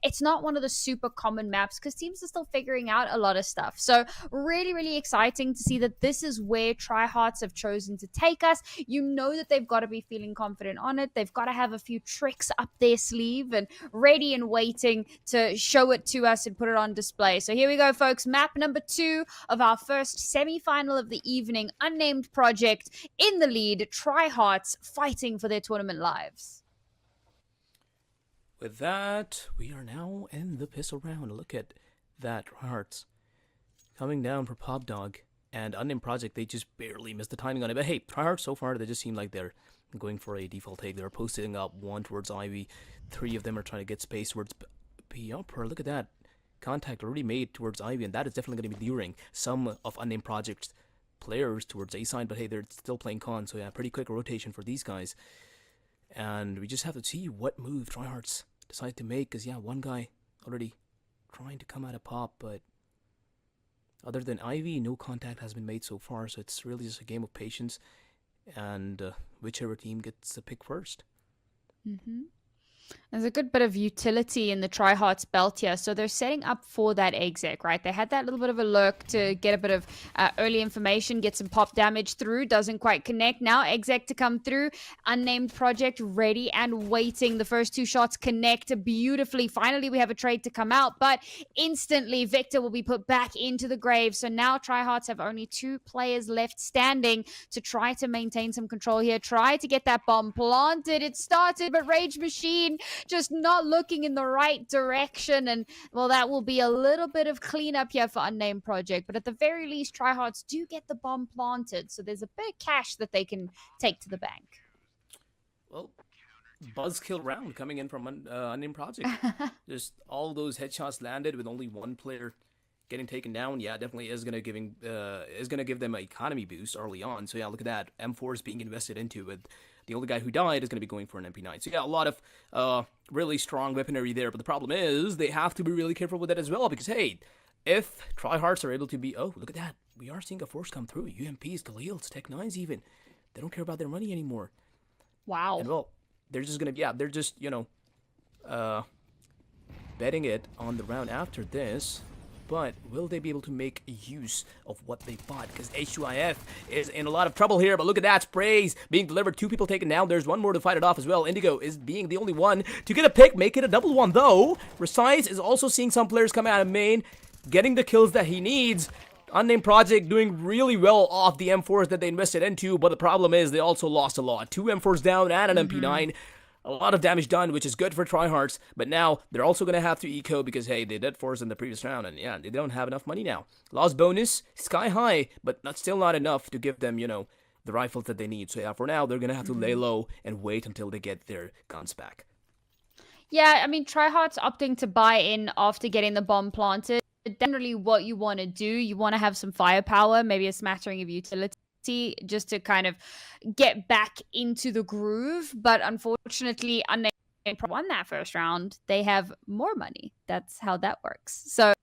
it's not one of the super common maps because teams are still figuring out a lot of stuff. So really, really exciting to see that this is where TryHearts have chosen to take us. You know that they've got to be feeling confident on it. They've got to have a few tricks up their sleeve and ready and waiting to show it to us and put it on display. So here we go, folks. Map number 2 of our first semi-final of the evening. Unnamed Project in the lead. TryHearts fighting for their tournament lives. With that, we are now in the pistol round. Look at that, TryHearts coming down for Pop Dog. And Unnamed Project, they just barely missed the timing on it. But hey, TryHearts so far, they just seem like they're going for a default take. They're posting up 1 towards Ivy. 3 of them are trying to get space towards P Upper. Look at that. Contact already made towards Ivy, and that is definitely going to be luring some of Unnamed Project's players towards A side. But hey, they're still playing con, so yeah, pretty quick rotation for these guys. And we just have to see what move TryHearts decide to make, because yeah, one guy already trying to come out of Pop, but other than Ivy, no contact has been made so far, so it's really just a game of patience, and whichever team gets the pick first. There's a good bit of utility in the TryHearts belt here. So they're setting up for that exec, right? They had that little bit of a lurk to get a bit of early information, get some pop damage through. Doesn't quite connect. Now exec to come through. Unnamed Project ready and waiting. The first 2 shots connect beautifully. Finally, we have a trade to come out, but instantly Victor will be put back into the grave. So now TryHearts have only 2 players left standing to try to maintain some control here. Try to get that bomb planted. It started, but Rage Machine just not looking in the right direction, and well, that will be a little bit of cleanup here for Unnamed Project, but at the very least TryHearts do get the bomb planted, so there's a bit of cash that they can take to the bank. Well, buzzkill round coming in from Unnamed Project. Just all those headshots landed with only 1 player getting taken down. Yeah, definitely is gonna give them an economy boost early on. So yeah, look at that. M4 is being invested into, with the only guy who died is gonna be going for an MP9. So yeah, a lot of really strong weaponry there. But the problem is they have to be really careful with that as well, because hey, if TryHearts are able to be, oh look at that, we are seeing a force come through. UMPs, Khalils, Tech 9s even. They don't care about their money anymore. Wow. And well, they're just gonna, yeah, they're just, you know, betting it on the round after this. But will they be able to make use of what they bought? Because H2IF is in a lot of trouble here. But look at that. Sprays being delivered. 2 people taken down. There's 1 more to fight it off as well. Indigo is being the only one to get a pick. Make it a double one, though. Resize is also seeing some players come out of main, getting the kills that he needs. Unnamed Project doing really well off the M4s that they invested into. But the problem is they also lost a lot. 2 M4s down and an MP9. A lot of damage done, which is good for TryHearts, but now they're also going to have to eco because, hey, they did force in the previous round, and yeah, they don't have enough money now. Loss bonus, sky high, but still not enough to give them, you know, the rifles that they need. So yeah, for now, they're going to have to lay low and wait until they get their guns back. Yeah, I mean, TryHearts opting to buy in after getting the bomb planted. Generally, what you want to do, you want to have some firepower, maybe a smattering of utility, just to kind of get back into the groove. But unfortunately, Unnamed won that first round. They have more money. That's how that works. So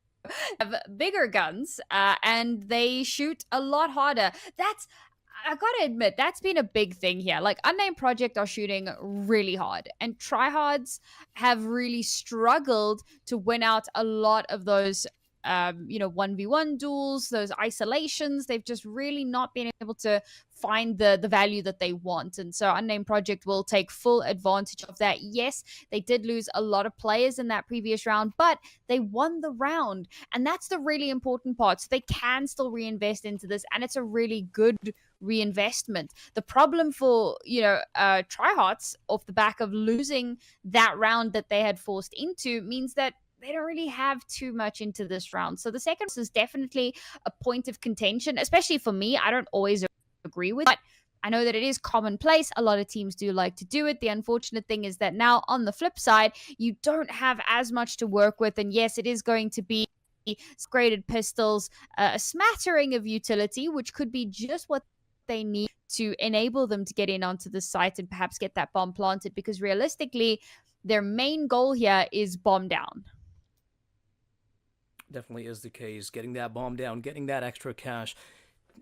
have bigger guns, and they shoot a lot harder. I gotta admit, that's been a big thing here. Like, Unnamed Project are shooting really hard, and TryHards have really struggled to win out a lot of those 1v1 duels, those isolations. They've just really not been able to find the value that they want. And so Unnamed Project will take full advantage of that. Yes, they did lose a lot of players in that previous round, but they won the round. And that's the really important part. So they can still reinvest into this, and it's a really good reinvestment. The problem for, TryHearts off the back of losing that round that they had forced into means that they don't really have too much into this round. So the second is definitely a point of contention, especially for me. I don't always agree with it, but I know that it is commonplace. A lot of teams do like to do it. The unfortunate thing is that now on the flip side, you don't have as much to work with. And yes, it is going to be graded pistols, a smattering of utility, which could be just what they need to enable them to get in onto the site and perhaps get that bomb planted, because realistically, their main goal here is bomb down. Definitely is the case. Getting that bomb down, getting that extra cash.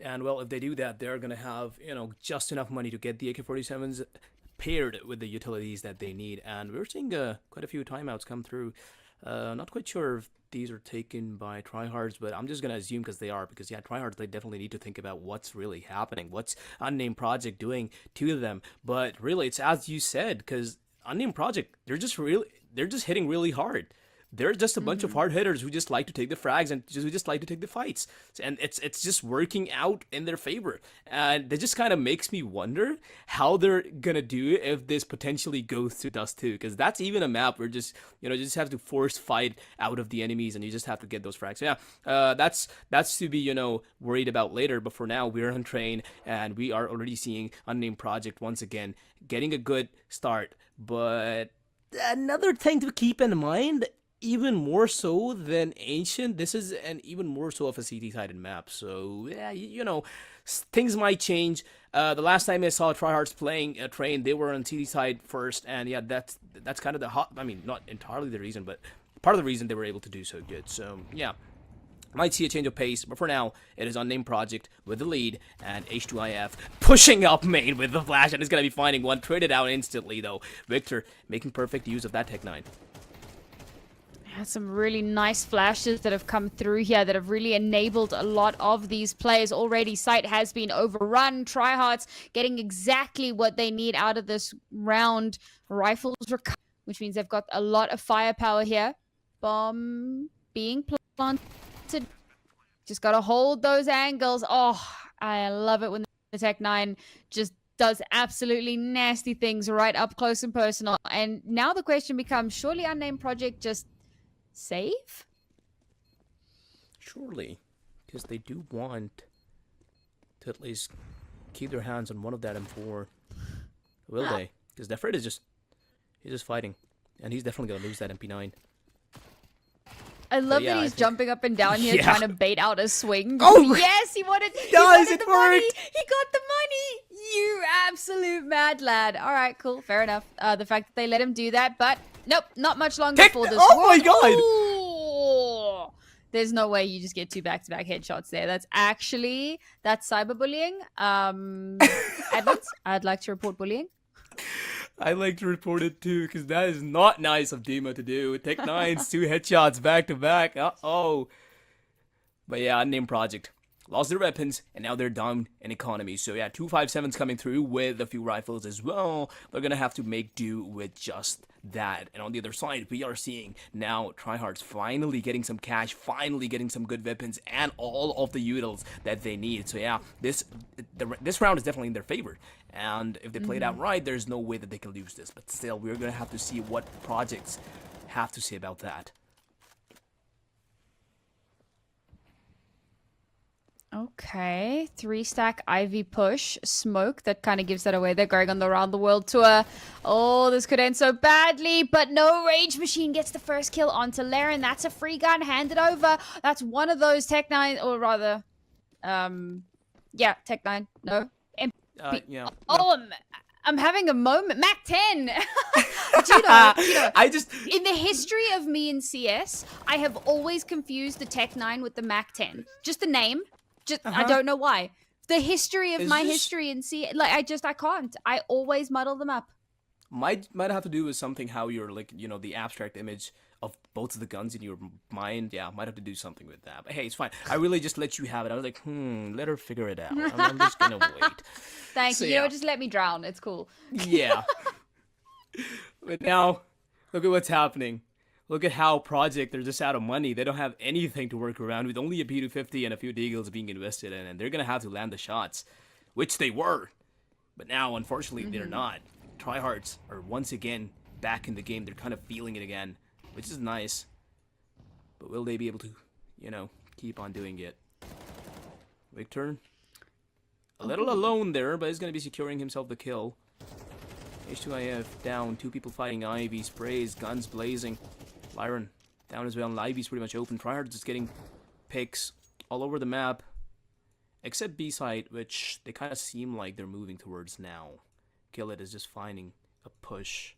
And well, if they do that, they're going to have, just enough money to get the AK-47s paired with the utilities that they need. And we're seeing quite a few timeouts come through Not quite sure if these are taken by TryHearts, but I'm just gonna assume because they are. Because yeah, TryHearts, they definitely need to think about what's really happening, what's Unnamed Project doing to them. But really, it's as you said, because Unnamed Project, they're just hitting really hard. They're just a bunch of hard hitters who just like to take the frags and who just like to take the fights, and it's just working out in their favor. And that just kind of makes me wonder how they're gonna do if this potentially goes to Dust 2, because that's even a map where just you just have to force fight out of the enemies, and you just have to get those frags. So yeah, that's to be worried about later. But for now, we're on train, and we are already seeing Unnamed Project once again getting a good start. But another thing to keep in mind, even more so than Ancient, this is an even more so of a CT-sided map. So yeah, things might change. The last time I saw TryHearts playing a Train, they were on CT side first, and yeah, that's kind of not entirely the reason, but part of the reason they were able to do so good. So yeah, might see a change of pace, but for now, it is Unnamed Project with the lead, and H2IF pushing up main with the flash, and is going to be finding one, traded out instantly though. Victor making perfect use of that Tech 9. Some really nice flashes that have come through here that have really enabled a lot of these players already. Site has been overrun. TryHearts getting exactly what they need out of this round. Rifles recover, which means they've got a lot of firepower here. Bomb being planted. Just got to hold those angles. Oh, I love it when the Tech 9 just does absolutely nasty things right up close and personal. And now the question becomes, surely Unnamed Project just save? Surely, because they do want to at least keep their hands on one of that M4. Will they? Because Defred is just fighting, and he's definitely gonna lose that MP9. I love that he's jumping up and down here trying to bait out a swing. Oh yes, he wanted it the money. worked. He got the money. You absolute mad lad. All right, cool, fair enough. The fact that they let him do that, but nope, not much longer for this. Oh my god! Ooh. There's no way you just get 2 back-to-back headshots there. That's cyberbullying. Admins, I'd like to report bullying. I like to report it too, because that is not nice of Dima to do. Tech 9's 2 headshots back to back. Uh-oh. But yeah, Unnamed Project lost their weapons, and now they're down in economy. So yeah, 257's coming through with a few rifles as well. They're gonna have to make do with just that. And on the other side, we are seeing now TryHearts finally getting some cash, finally getting some good weapons, and all of the utils that they need. So yeah, this round is definitely in their favor. And if they play it out right, there's no way that they can lose this. But still, we're gonna have to see what projects have to say about that. Okay, 3-stack Ivy push. Smoke, that kind of gives that away. They're going on the Around the World tour. Oh, this could end so badly, but no, Rage Machine gets the first kill onto Laren. That's a free gun handed over. That's one of those Tech 9, or rather, yeah, Tech 9, no. Yeah. Oh, I'm having a moment. Mac 10. do you know, in the history of me in CS, I have always confused the Tech 9 with the Mac 10. Just the name. I don't know why. The history of history in CS, like I can't. I always muddle them up. Might have to do with something how you're the abstract image of both of the guns in your mind. Yeah, might have to do something with that. But hey, it's fine. I really just let you have it. I was like, let her figure it out. I'm just gonna wait. Thank you. Yeah. Just let me drown. It's cool. Yeah. But now, look at what's happening. Look at how Project, they're just out of money. They don't have anything to work around with, only a P250 and a few Deagles being invested in, and they're gonna have to land the shots, which they were. But now, unfortunately, they're not. TryHearts are once again back in the game. They're kind of feeling it again, which is nice. But will they be able to, keep on doing it? Victor, a little alone there, but he's going to be securing himself the kill. H2IF down, 2 people fighting Ivy, sprays, guns blazing. Lyron down as well, and Ivy's pretty much open. TryHearts is getting picks all over the map, except B-side, which they kind of seem like they're moving towards now. Killit is just finding a push.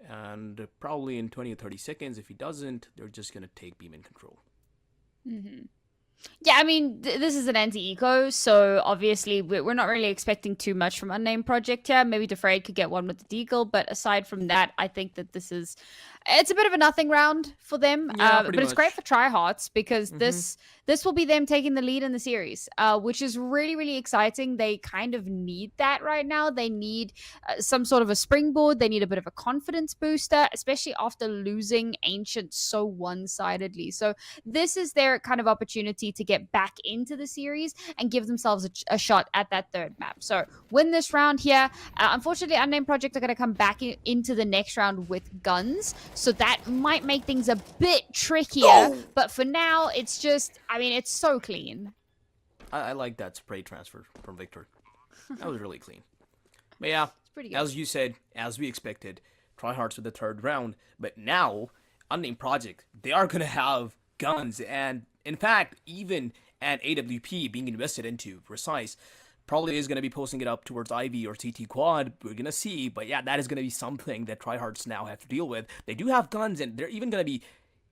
And probably in 20 or 30 seconds, if he doesn't, they're just going to take beam in control. Yeah, I mean, this is an anti-eco, so obviously we're not really expecting too much from Unnamed Project here. Maybe Defrayed could get one with the Deagle, but aside from that, I think that this is It's a bit of a nothing round for them, Yeah, but pretty it's great much. for TryHearts because this will be them taking the lead in the series, which is really, really exciting. They kind of need that right now. They need some sort of a springboard. They need a bit of a confidence booster, especially after losing Ancient so one-sidedly. So this is their kind of opportunity to get back into the series and give themselves a shot at that third map. So win this round here. Unfortunately, Unnamed Project are going to come back into the next round with guns. So that might make things a bit trickier. But for now, it's just, I mean, it's so clean. I like that spray transfer from Victor. That was really clean. But yeah, It's pretty good. as you said, as we expected, TryHearts with the third round. But now, Unnamed Project, they are going to have guns. And in fact, even an AWP being invested into, Precise, probably is going to be posting it up towards Ivy or CT Quad. We're going to see. But yeah, that is going to be something that TryHearts now have to deal with. They do have guns, and they're even going to be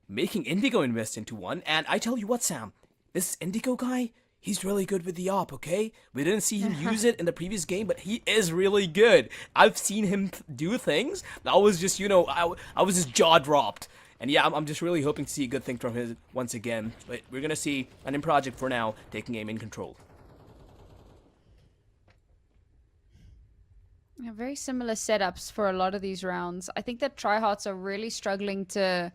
making Indigo invest into one. And I tell you what, Sam, this Indigo guy, he's really good with the op, okay? We didn't see him use it in the previous game, but he is really good. I've seen him do things that was just, I was just jaw-dropped. And yeah, I'm just really hoping to see a good thing from him once again. But we're going to see an Project for now taking aim in control. Yeah, very similar setups for a lot of these rounds. I think that TryHearts are really struggling to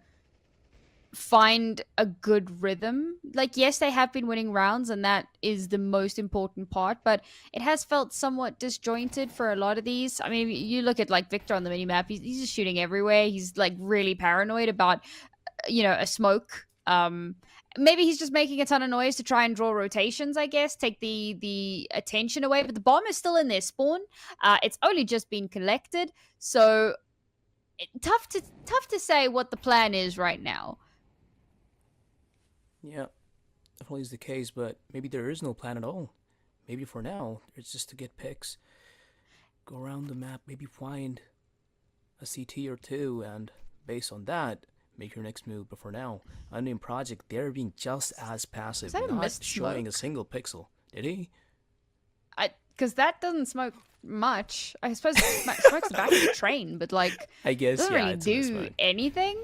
find a good rhythm. Like, yes, they have been winning rounds, and that is the most important part, but it has felt somewhat disjointed for a lot of these. I mean, you look at, like, Victor on the minimap, he's just shooting everywhere. He's, like, really paranoid about, a smoke. Maybe he's just making a ton of noise to try and draw rotations, I guess, take the attention away, but the bomb is still in their spawn. It's only just been collected, so tough to say what the plan is right now. Yeah, definitely is the case, but maybe there is no plan at all. Maybe for now, it's just to get picks, go around the map, maybe find a CT or two, and based on that, make your next move. But for now, Unnamed Project, they're being just as passive, not showing a single pixel. Did he? Because that doesn't smoke much. I suppose it smokes the back of the train, but like, I guess doesn't yeah, really it's do anything.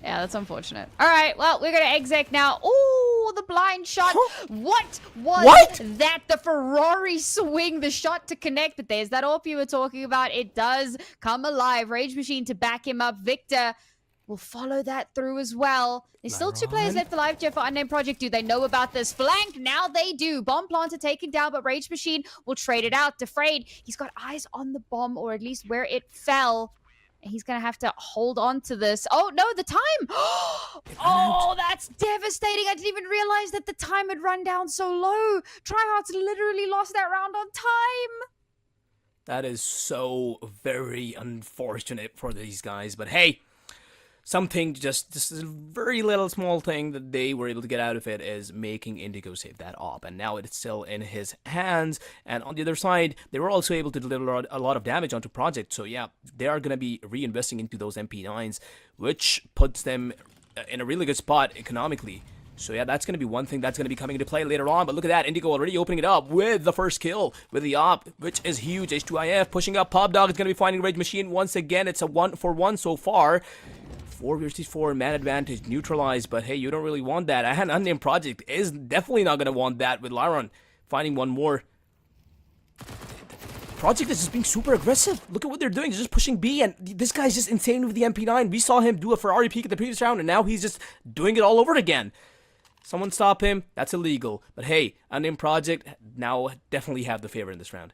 Yeah, that's unfortunate. All right, well, we're gonna exec now. Ooh, the blind shot. Huh? What was that? The Ferrari swing, the shot to connect. But there's that AWP you were talking about. It does come alive. Rage Machine to back him up. Victor will follow that through as well. There's still 2 players left alive, Jeff, for Unnamed Project. Do they know about this flank? Now they do. Bomb planter taken down, but Rage Machine will trade it out. Defrayed, he's got eyes on the bomb, or at least where it fell. And he's going to have to hold on to this. Oh, no, the time. Oh, that's devastating. I didn't even realize that the time had run down so low. TryHearts literally lost that round on time. That is so very unfortunate for these guys. But hey, something just a very little small thing that they were able to get out of it is making Indigo save that op, and now it's still in his hands. And on the other side, they were also able to deliver a lot of damage onto Project. So yeah, they are going to be reinvesting into those MP9s, which puts them in a really good spot economically. So yeah, that's going to be one thing that's going to be coming into play later on. But look at that, Indigo already opening it up with the first kill with the op, which is huge. H2IF pushing up. Pop Dog is going to be finding Rage Machine once again. It's a 1-for-1 so far. 4 versus 4 man advantage neutralized, but hey, you don't really want that. And Unnamed Project is definitely not going to want that with Lyron finding one more. Project is just being super aggressive. Look at what they're doing. They're just pushing B, and this guy's just insane with the MP9. We saw him do a Ferrari peek at the previous round, and now he's just doing it all over again. Someone stop him. That's illegal. But hey, Unnamed Project now definitely have the favor in this round.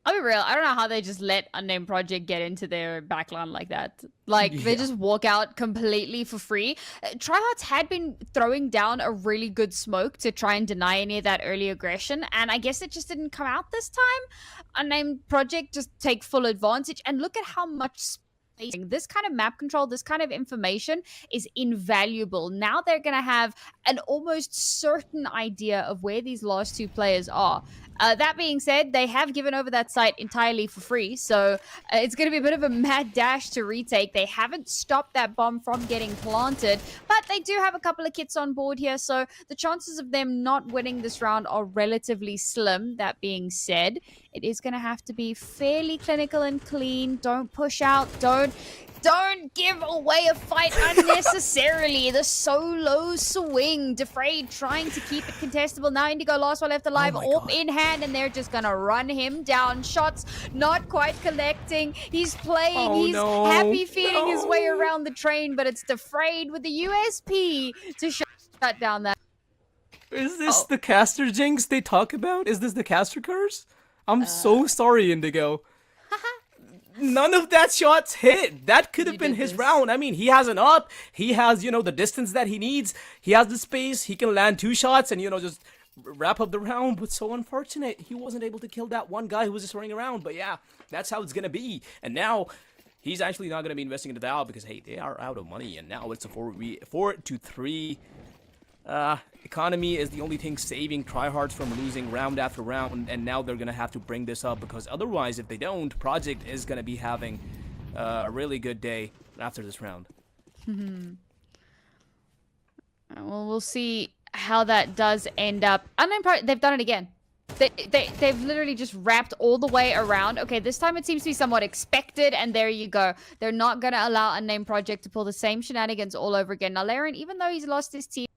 I'll be real. I don't know how they just let Unnamed Project get into their backline like that. Like, they just walk out completely for free. TryHearts had been throwing down a really good smoke to try and deny any of that early aggression, and I guess it just didn't come out this time. Unnamed Project just take full advantage, and look at how much space. This kind of map control, this kind of information is invaluable. Now they're going to have an almost certain idea of where these last 2 players are. That being said, they have given over that site entirely for free, so it's going to be a bit of a mad dash to retake. They haven't stopped that bomb from getting planted, but they do have a couple of kits on board here, so the chances of them not winning this round are relatively slim. That being said, it is going to have to be fairly clinical and clean. Don't push out. Don't Don't give away a fight unnecessarily. The solo swing. Defrayed trying to keep it contestable. Now Indigo last one left alive. Orb in hand, and they're just going to run him down. Shots not quite collecting. He's playing. He's happy feeling his way around the train, but it's Defrayed with the USP to shut down that. Is this the caster jinx they talk about? Is this the caster curse? I'm so sorry, Indigo. None of that shots hit. That could have been his round. I mean, he has an up. He has, you know, the distance that he needs. He has the space. He can land 2 shots and, you know, just wrap up the round. But so unfortunate. He wasn't able to kill that one guy who was just running around. But yeah, that's how it's going to be. And now he's actually not going to be investing into Val because, hey, they are out of money. And now it's a 4-3. Economy is the only thing saving TryHearts from losing round after round, and now they're gonna have to bring this up because otherwise, if they don't, Project is gonna be having a really good day after this round. Well, we'll see how that does end up. Unnamed Project, they've done it again. They've literally just wrapped all the way around. Okay, this time it seems to be somewhat expected, and there you go. They're not going to allow Unnamed Project to pull the same shenanigans all over again. Now, Laren, even though he's lost his teammate,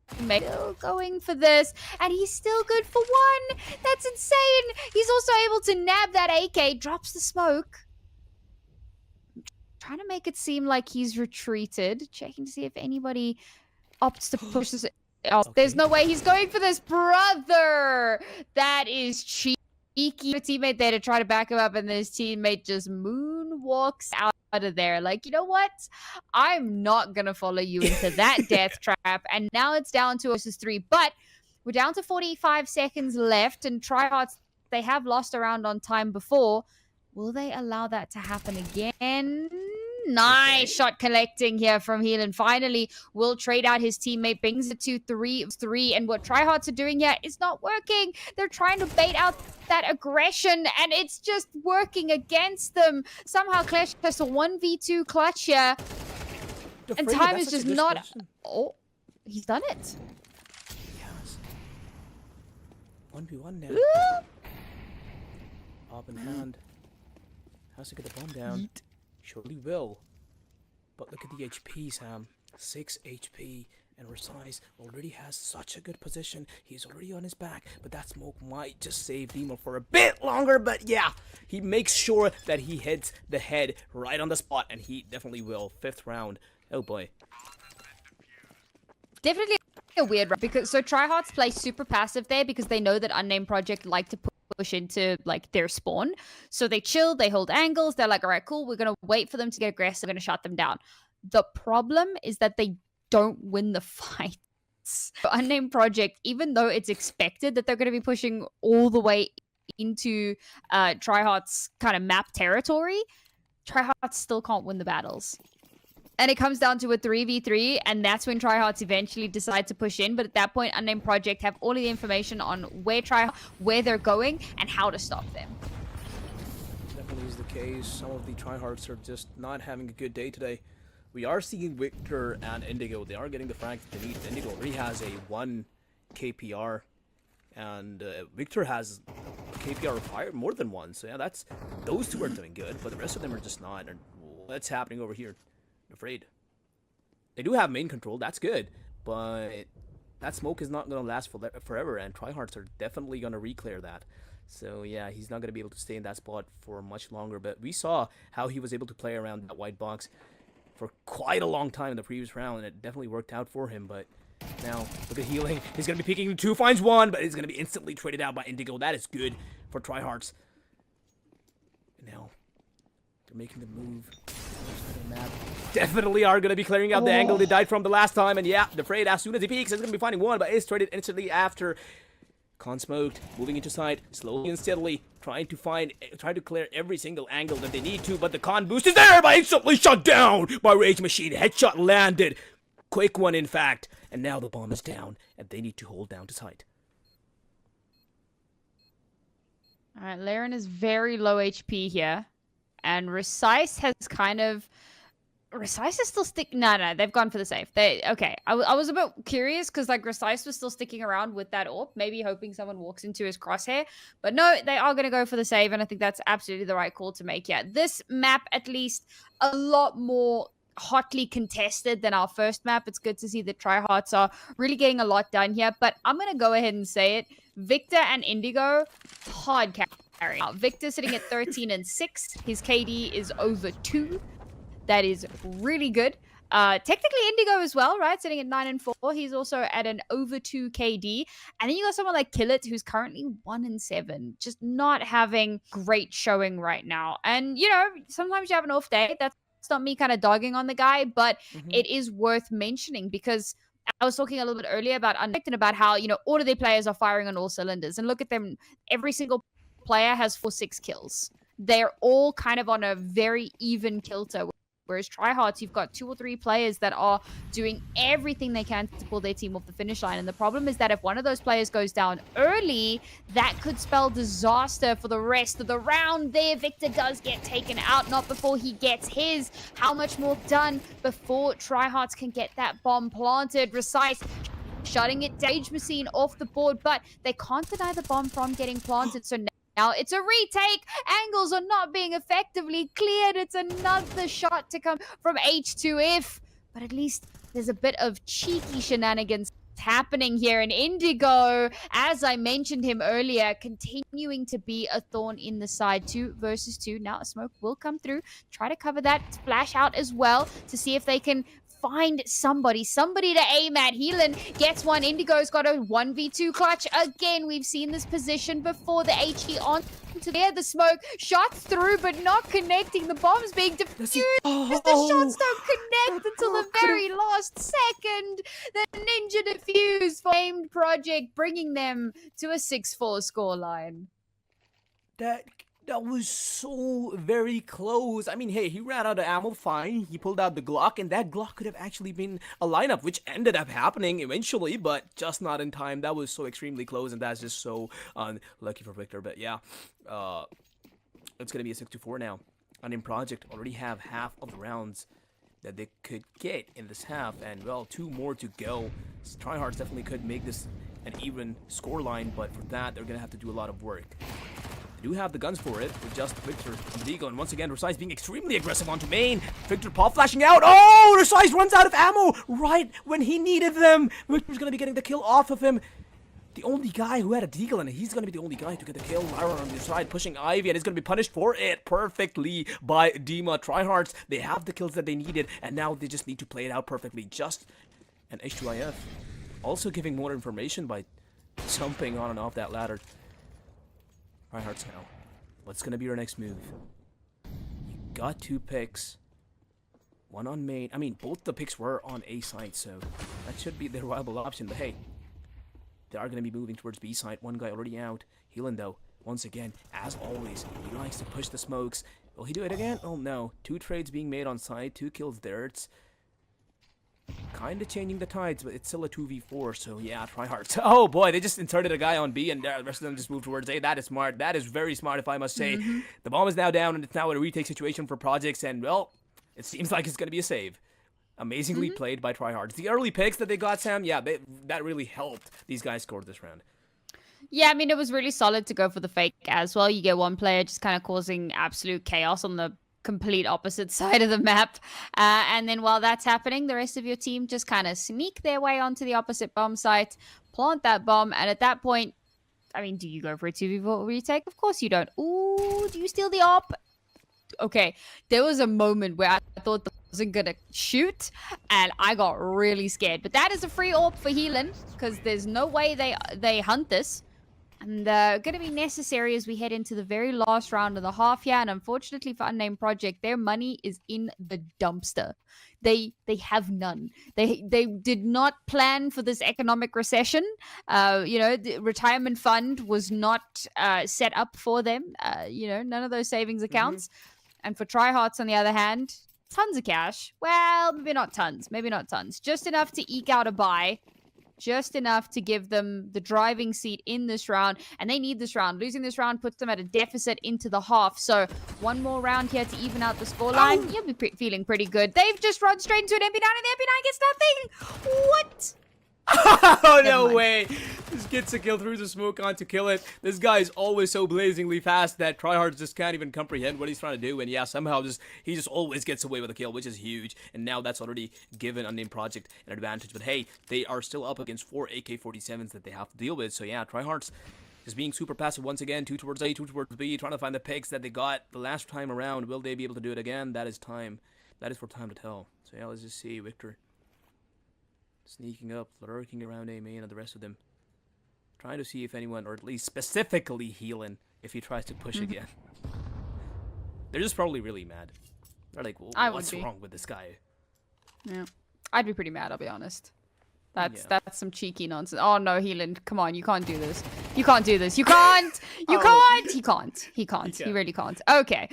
still going for this, and he's still good for 1. That's insane. He's also able to nab that AK, drops the smoke. Trying to make it seem like he's retreated. Checking to see if anybody opts to push this. Oh, okay. There's no way he's going for this, brother. That is cheeky. A teammate there to try to back him up, and then his teammate just moonwalks out of there. Like, you know what? I'm not gonna follow you into that death trap. And now it's down to versus 3, but we're down to 45 seconds left. And TryHearts, they have lost a round on time before. Will they allow that to happen again? Nice shot collecting here from Heelan. Finally, will trade out his teammate, brings it to 3-3. And what TryHearts are doing here is not working. They're trying to bait out that aggression, and it's just working against them. Somehow Clash has a 1v2 clutch here. And time is just not... Question. Oh, he's done it. Yes. 1v1 now. Up in hand. Has to get the bomb down. Surely will. But look at the HP, Sam. 6 HP. And Resize already has such a good position. He's already on his back. But that smoke might just save Demo for a bit longer. But yeah, he makes sure that he hits the head right on the spot. And he definitely will. 5th round. Oh boy. Definitely a weird round. Because, so TryHearts play super passive there because they know that Unnamed Project like to push into like their spawn. So they chill, they hold angles, they're like, all right, cool, we're gonna wait for them to get aggressive, we're gonna shut them down. The problem is that they don't win the fights. So Unnamed Project, even though it's expected that they're gonna be pushing all the way into TryHearts kind of map territory, TryHearts still can't win the battles. And it comes down to a 3v3, and that's when TryHearts eventually decide to push in. But at that point, Unnamed Project have all of the information on where they're going and how to stop them. Definitely is the case. Some of the TryHearts are just not having a good day today. We are seeing Victor and Indigo. They are getting the frags they need. Indigo already has a 1 KPR, and Victor has a KPR fire more than 1. So yeah, those two are doing good, but the rest of them are just not. And what's happening over here? Afraid. They do have main control, that's good, but that smoke is not going to last forever, and TryHearts are definitely going to reclear that. So yeah, he's not going to be able to stay in that spot for much longer, but we saw how he was able to play around that white box for quite a long time in the previous round, and it definitely worked out for him. But now, look at Healing. He's going to be picking 2, finds 1, but he's going to be instantly traded out by Indigo. That is good for TryHearts. And now, they're making the move. Definitely are going to be clearing out the angle they died from the last time. And yeah, Defrayed, as soon as he peeks, is going to be finding 1, but is traded instantly after. Con smoked, moving into side, slowly and steadily, trying to clear every single angle that they need to, but the con boost is there, but instantly shut down by Rage Machine. Headshot landed. Quick one, in fact. And now the bomb is down, and they need to hold down to side. Alright, Laren is very low HP here. And Resize has kind of... Resize is still sticking... No, they've gone for the save. Okay, I was a bit curious because like Resize was still sticking around with that AWP, maybe hoping someone walks into his crosshair. But no, they are going to go for the save, and I think that's absolutely the right call to make. Yeah, this map, at least, a lot more hotly contested than our first map. It's good to see that TryHearts are really getting a lot done here. But I'm going to go ahead and say it. Victor and Indigo, hard carry. Now, Victor sitting at 13 and 6. His KD is over 2. That is really good. Technically Indigo as well, right? Sitting at 9 and 4. He's also at an over 2 KD. And then you got someone like Killit, who's currently 1 and 7. Just not having great showing right now. And, you know, sometimes you have an off day. That's not me kind of dogging on the guy, but it is worth mentioning because I was talking a little bit earlier about Unnamed and about how, you know, all of their players are firing on all cylinders. And look at them. Every single player has 4-6 kills. They're all kind of on a very even kilter. Whereas TryHearts, you've got 2 or 3 players that are doing everything they can to pull their team off the finish line. And the problem is that if one of those players goes down early, that could spell disaster for the rest of the round there. Victor does get taken out, not before he gets his. How much more done before TryHearts can get that bomb planted? Recise shutting it down. Rage Machine off the board, but they can't deny the bomb from getting planted. So now it's a retake. Angles are not being effectively cleared. It's another shot to come from H2F. But at least there's a bit of cheeky shenanigans happening here. And Indigo, as I mentioned him earlier, continuing to be a thorn in the side. 2 versus 2. Now a smoke will come through. Try to cover that splash out as well to see if they can find somebody to aim at. Heelan gets one. Indigo's got a 1v2 clutch. Again, we've seen this position before. The HE on to there. The smoke shot through, but not connecting. The bomb's being defused. The shots don't connect until the very last second. The Ninja defuse for Unnamed Project, bringing them to a 6-4 scoreline. That was so very close. I mean, hey, he ran out of ammo, fine. He pulled out the Glock, and that Glock could have actually been a lineup, which ended up happening eventually, but just not in time. That was so extremely close, and that's just so unlucky for Victor. But yeah, it's going to be a 6-4 now. Unnamed Project already have half of the rounds that they could get in this half, and well, 2 more to go. So TryHearts definitely could make this an even scoreline, but for that, they're going to have to do a lot of work. Do have the guns for it with just Victor and Diego, and once again Recise being extremely aggressive onto main. Victor pop flashing out. Oh, Recise runs out of ammo right when he needed them. Victor's gonna be getting the kill off of him. The only guy who had a Deagle, and he's gonna be the only guy to get the kill. Lyra on the side pushing Ivy, and he's gonna be punished for it perfectly by Dima. TryHearts, they have the kills that they needed, and now they just need to play it out perfectly. Just an H2IF also giving more information by jumping on and off that ladder. TryHearts now. What's gonna be your next move? You got 2 picks. One on main. I mean, both the picks were on A side, so that should be their viable option. But hey, they are gonna be moving towards B side. One guy already out. Heelan though, once again, as always, he likes to push the smokes. Will he do it again? Oh no. 2 trades being made on side, 2 kills there. It's kind of changing the tides, but it's still a 2v4, so yeah, TryHearts. Oh boy, they just inserted a guy on B, and the rest of them just moved towards A. That is smart. That is very smart, if I must say. The bomb is now down, and it's now a retake situation for Projects, and well, it seems like it's going to be a save. Amazingly played by TryHearts. The early picks that they got, Sam, yeah, that really helped these guys score this round. Yeah, I mean, it was really solid to go for the fake as well. You get one player just kind of causing absolute chaos on the complete opposite side of the map. And then while that's happening, the rest of your team just kind of sneak their way onto the opposite bomb site, plant that bomb, and at that point, I mean, do you go for a 2v4 retake? Of course you don't. Ooh, do you steal the op? Okay, there was a moment where I thought that I wasn't gonna shoot, and I got really scared. But that is a free AWP for Heelan, because there's no way they hunt this. And going to be necessary as we head into the very last round of the half here. And unfortunately for Unnamed Project, their money is in the dumpster. They have none. They did not plan for this economic recession. You know, the retirement fund was not set up for them. You know, none of those savings accounts. And for TryHearts, on the other hand, tons of cash. Well, maybe not tons. Maybe not tons. Just enough to eke out a buy. Just enough to give them the driving seat in this round, and they need this round. Losing this round puts them at a deficit into the half, so one more round here to even out the scoreline. You'll be feeling pretty good. They've just run straight into an MP9, and the MP9 gets nothing. What? Oh, no way. Just gets a kill, through the smoke on to kill it. This guy is always so blazingly fast that TryHearts just can't even comprehend what he's trying to do. And yeah, somehow he just always gets away with a kill, which is huge. And now that's already given Unnamed Project an advantage. But hey, they are still up against 4 AK-47s that they have to deal with. So yeah, TryHearts is being super passive once again. 2 towards A, 2 towards B, trying to find the picks that they got the last time around. Will they be able to do it again? That is time. That is for time to tell. So yeah, let's just see. Victor sneaking up, lurking around A main, and the rest of them trying to see if anyone, or at least specifically healing, if he tries to push again. They're just probably really mad. They're like, well, what's wrong with this guy? Yeah, I'd be pretty mad, I'll be honest. That's some cheeky nonsense. Oh no, Healand, come on, you can't do this. You can't do this. You can't! You can't! He can't. He can't. He really can't. Okay.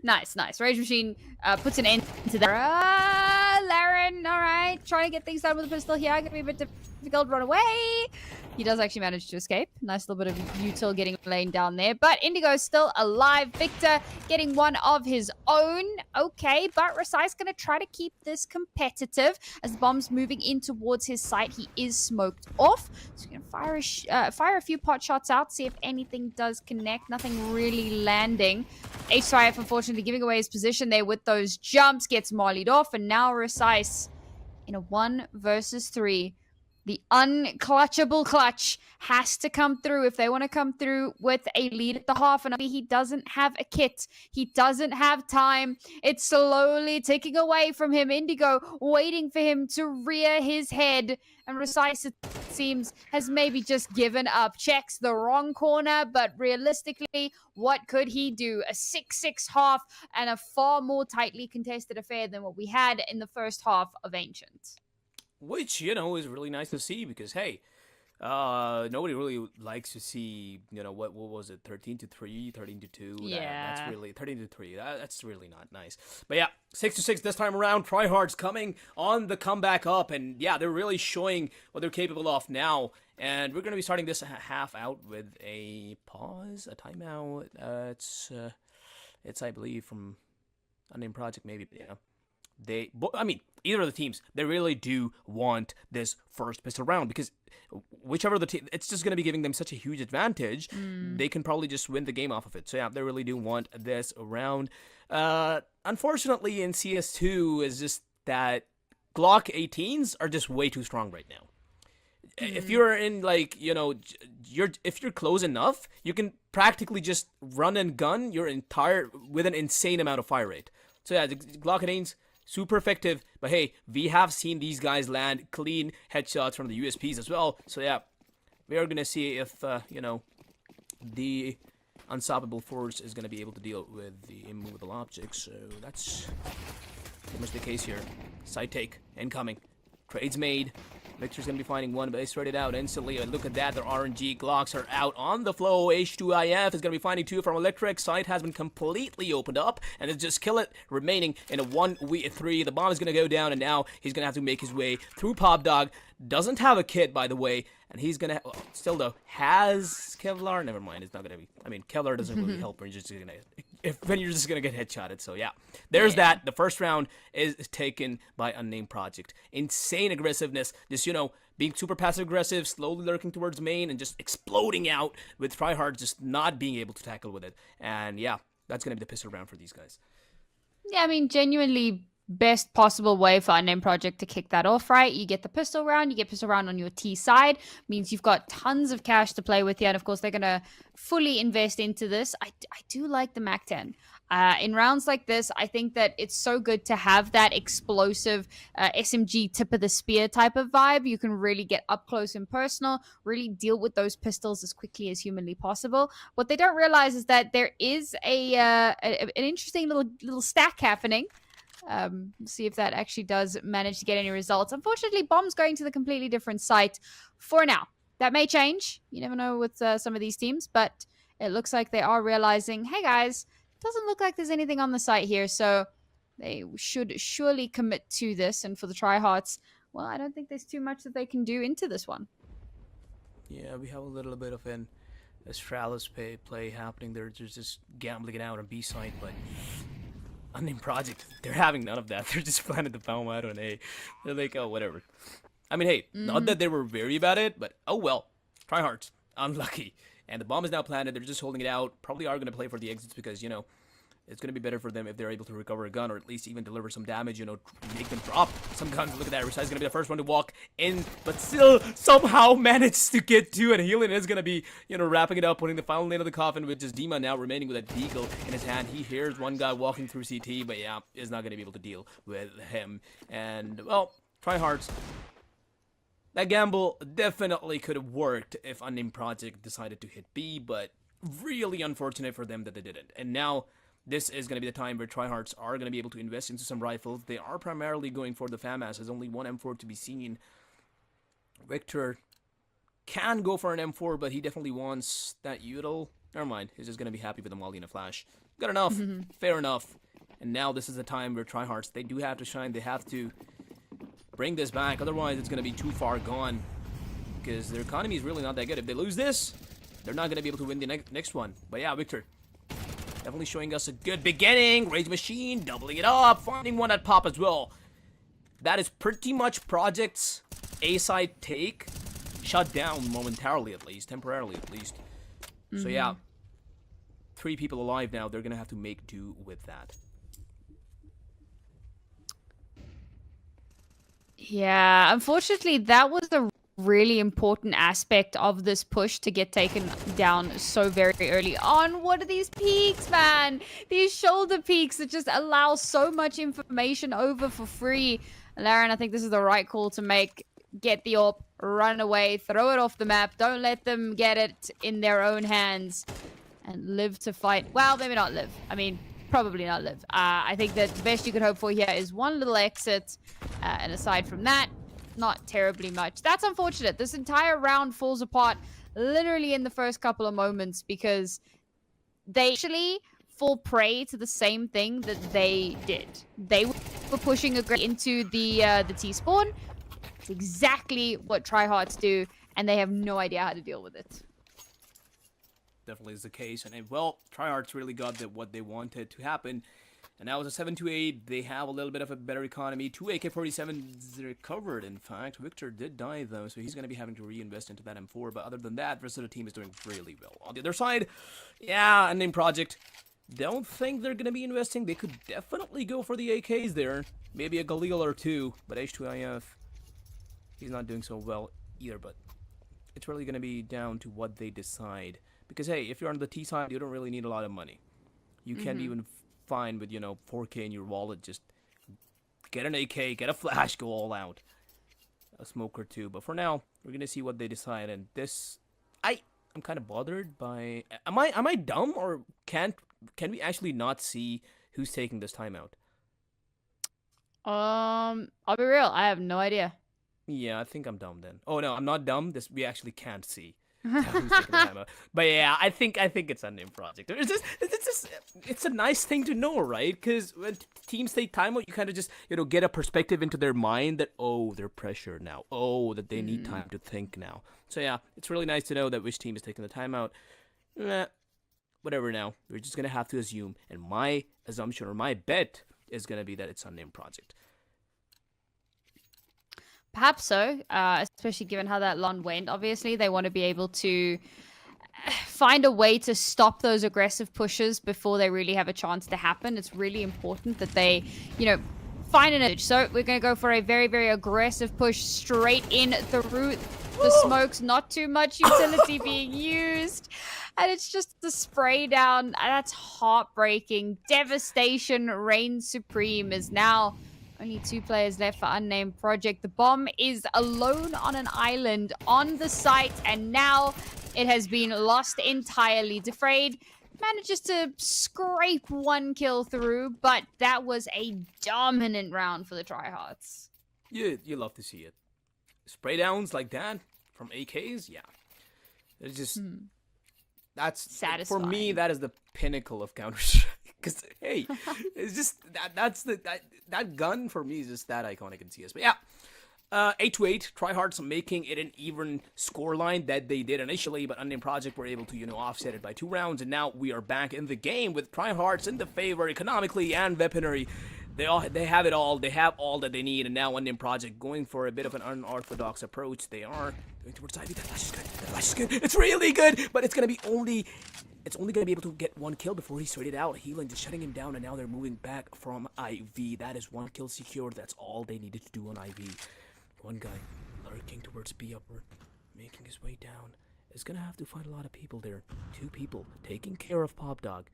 Nice. Rage Machine puts an end to that. Laren, alright. Trying to get things done with a pistol here. Gonna be a bit difficult. Run away. He does actually manage to escape. Nice little bit of util getting laid down there. But Indigo's still alive. Victor getting one of his own. Okay, but Rasai's going to try to keep this competitive. As the bomb's moving in towards his site, he is smoked off. So he's going to fire a few pot shots out, see if anything does connect. Nothing really landing. H5, unfortunately, giving away his position there with those jumps. Gets mollied off. And now Rasai in a 1 versus 3. The unclutchable clutch has to come through if they want to come through with a lead at the half. And he doesn't have a kit. He doesn't have time. It's slowly ticking away from him. Indigo waiting for him to rear his head. And Rasai, it seems, has maybe just given up. Checks the wrong corner, but realistically, what could he do? A 6-6 half and a far more tightly contested affair than what we had in the first half of Ancient. Which, you know, is really nice to see because, hey, nobody really likes to see, you know, what was it, 13-3, 13-2. Yeah. That's really, 13-3, that's really not nice. But yeah, 6-6 this time around. TryHearts coming on the comeback up. And yeah, they're really showing what they're capable of now. And we're going to be starting this half out with a pause, a timeout. It's I believe, from Unnamed Project, maybe, yeah. Either of the teams, they really do want this first pistol round because whichever the team, it's just going to be giving them such a huge advantage. They can probably just win the game off of it. So yeah, they really do want this round. Unfortunately, in CS2 is just that Glock 18s are just way too strong right now. If you're in, like, you know, if you're close enough, you can practically just run and gun your entire with an insane amount of fire rate. So yeah, the Glock 18s, super effective, but hey, we have seen these guys land clean headshots from the USPs as well. So yeah, we are gonna see if you know, the unstoppable force is gonna be able to deal with the immovable objects. So that's pretty much the case here. Side take incoming, trades made. Victor's gonna be finding one, but they started out instantly. And look at that, their RNG Glocks are out on the flow. H2IF is gonna be finding 2 from Electric. Site has been completely opened up, and it's just kill it, remaining in a 1v3. The bomb is gonna go down, and now he's gonna have to make his way through Pop Dog. Doesn't have a kit, by the way, and he's gonna still though has Kevlar. Never mind, it's not gonna be. I mean, Kevlar doesn't really help when you're just gonna when you're just gonna get headshotted. So yeah, there's that. The first round is taken by Unnamed Project. Insane aggressiveness. Just, you know, being super passive aggressive, slowly lurking towards main, and just exploding out with TryHearts just not being able to tackle with it. And yeah, that's gonna be the pistol round for these guys. Yeah, I mean, genuinely best possible way for Unnamed Project to kick that off, right? You get the pistol round, you get pistol round on your T side, means you've got tons of cash to play with here, and of course they're going to fully invest into this. I do like the MAC-10. In rounds like this, I think that it's so good to have that explosive SMG tip of the spear type of vibe. You can really get up close and personal, really deal with those pistols as quickly as humanly possible. What they don't realize is that there is an interesting little stack happening. See if that actually does manage to get any results. Unfortunately, Bomb's going to the completely different site for now. That may change. You never know with some of these teams, but it looks like they are realizing, hey guys, doesn't look like there's anything on the site here, so they should surely commit to this. And for the TryHearts, well, I don't think there's too much that they can do into this one. Yeah, we have a little bit of an Astralis play happening there. There's just gambling it out on B side, but Unnamed Project, they're having none of that. They're just planning the bomb out on A. They're like, oh, whatever. I mean, hey, not that they were very about it, but oh well. TryHearts, unlucky. And the bomb is now planted. They're just holding it out. Probably are going to play for the exits because, it's going to be better for them if they're able to recover a gun or at least even deliver some damage, make them drop some guns. Look at that. Resai's going to be the first one to walk in, but still somehow managed to get to, and Healing is going to be, wrapping it up, putting the final nail of the coffin with just Dima now remaining with a deagle in his hand. He hears one guy walking through CT, but yeah, is not going to be able to deal with him. And, well, TryHearts. That gamble definitely could have worked if Unnamed Project decided to hit B, but really unfortunate for them that they didn't. And now, this is going to be the time where TryHearts are going to be able to invest into some rifles. They are primarily going for the FAMAS. There's only one M4 to be seen. Victor can go for an M4, but he definitely wants that util. Never mind. He's just going to be happy with the Molly and a flash. Good enough. Fair enough. And now this is the time where TryHearts, they do have to shine. They have to bring this back. Otherwise, it's going to be too far gone. Because their economy is really not that good. If they lose this, they're not going to be able to win the next one. But yeah, Victor. Definitely showing us a good beginning. Rage Machine, doubling it up, finding one at pop as well. That is pretty much Project's A-side take. Shut down momentarily at least, temporarily at least. So yeah, 3 people alive now. They're going to have to make do with that. Yeah, unfortunately, that was the really important aspect of this push to get taken down so very early on. What are these peaks, man? These shoulder peaks that just allow so much information over for free. Laren, I think this is the right call to make. Get the AWP, run away, throw it off the map. Don't let them get it in their own hands and live to fight. Well, maybe not live. I mean, probably not live. I think that the best you could hope for here is one little exit. And aside from that, not terribly much. That's unfortunate. This entire round falls apart literally in the first couple of moments because they actually fall prey to the same thing that they did. They were pushing into the T-spawn. It's exactly what TryHearts do, and they have no idea how to deal with it. Definitely is the case. And well, TryHearts really got what they wanted to happen. And now it's a 7-8. They have a little bit of a better economy. 2 AK-47s recovered, in fact. Victor did die, though, so he's going to be having to reinvest into that M4. But other than that, the rest of the team is doing really well. On the other side, yeah, Unnamed Project. Don't think they're going to be investing. They could definitely go for the AKs there. Maybe a Galil or 2. But H2IF, he's not doing so well either. But it's really going to be down to what they decide. Because, hey, if you're on the T side, you don't really need a lot of money. You can't even find with, 4K in your wallet. Just get an AK, get a flash, go all out. A smoke or 2. But for now, we're going to see what they decide. And this, I'm kind of bothered by... Am I dumb, or can we actually not see who's taking this timeout? I'll be real. I have no idea. Yeah, I think I'm dumb then. Oh no, I'm not dumb. We actually can't see who's taking the timeout. But yeah, I think it's Unnamed Project. It's a nice thing to know, right? Because when teams take timeout, you kind of just get a perspective into their mind that they're pressured now. That they need time to think now. So yeah, it's really nice to know that which team is taking the timeout. Whatever now. We're just gonna have to assume, and my assumption or my bet is gonna be that it's Unnamed Project. Perhaps so, especially given how that LON went. Obviously, they want to be able to find a way to stop those aggressive pushes before they really have a chance to happen. It's really important that they, find an edge. So we're going to go for a very, very aggressive push straight in through the smokes. Not too much utility being used. And it's just the spray down. That's heartbreaking. Devastation reigns supreme is now... Only 2 players left for Unnamed Project. The bomb is alone on an island on the site, and now it has been lost entirely. Defrayed manages to scrape 1 kill through, but that was a dominant round for the TryHearts. You love to see it. Spray downs like that from AKs, yeah. It's just... That's satisfying. For me, that is the pinnacle of Counter-Strike. Because, hey, it's just, that gun for me is just that iconic in CS. But yeah, 8-8, TryHearts making it an even scoreline that they did initially, but Unnamed Project were able to, offset it by 2 rounds, and now we are back in the game with TryHearts in the favor economically and weaponry. They have it all. They have all that they need, and now Unnamed Project going for a bit of an unorthodox approach. They are going towards Ivy. That flash is good. That flash is good. It's really good, but it's only gonna be able to get one kill before he started out. Healing just shutting him down, and now they're moving back from IV. That is one kill secured. That's all they needed to do on IV. One guy lurking towards B upper, making his way down. Is gonna have to fight a lot of people there. 2 people taking care of Pop Dog.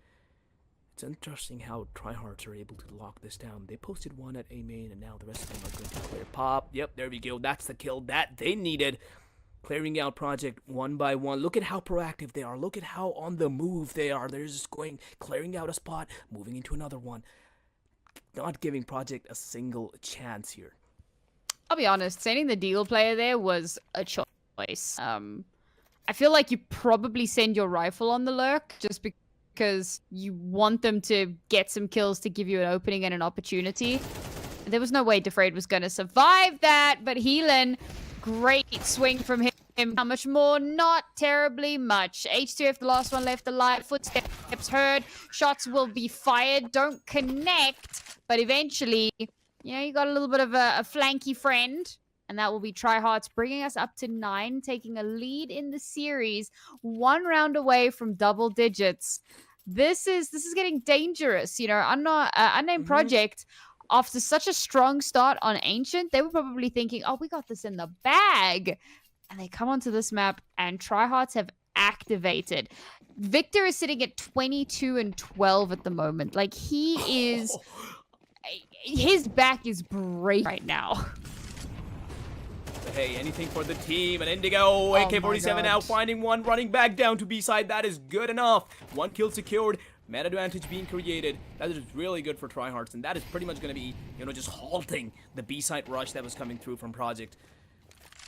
It's interesting how TryHearts are able to lock this down. They posted one at A main, and now the rest of them are going to clear Pop. Yep, there we go. That's the kill that they needed. Clearing out Project one by one. Look at how proactive they are. Look at how on the move they are. They're just clearing out a spot, moving into another one. Not giving Project a single chance here. I'll be honest, sending the deagle player there was a choice. I feel like you probably send your rifle on the lurk just because you want them to get some kills to give you an opening and an opportunity. There was no way Defrayed was going to survive that, but Heelan, great swing from him. How much more? Not terribly much. H2F, the last one left alive. Footsteps heard. Shots will be fired. Don't connect, but eventually, you got a little bit of a flanky friend. And that will be TryHearts, bringing us up to 9, taking a lead in the series, 1 round away from double digits. This is getting dangerous. Unnamed Project, after such a strong start on Ancient, they were probably thinking, oh, we got this in the bag. And they come onto this map, and TryHearts have activated. Victor is sitting at 22 and 12 at the moment. Like, he is... His back is breaking right now. Hey, anything for the team. And Indigo, AK-47 now finding one, running back down to B-side. That is good enough. 1 kill secured. Man advantage being created. That is really good for TryHearts. And that is pretty much going to be, just halting the B-side rush that was coming through from Project.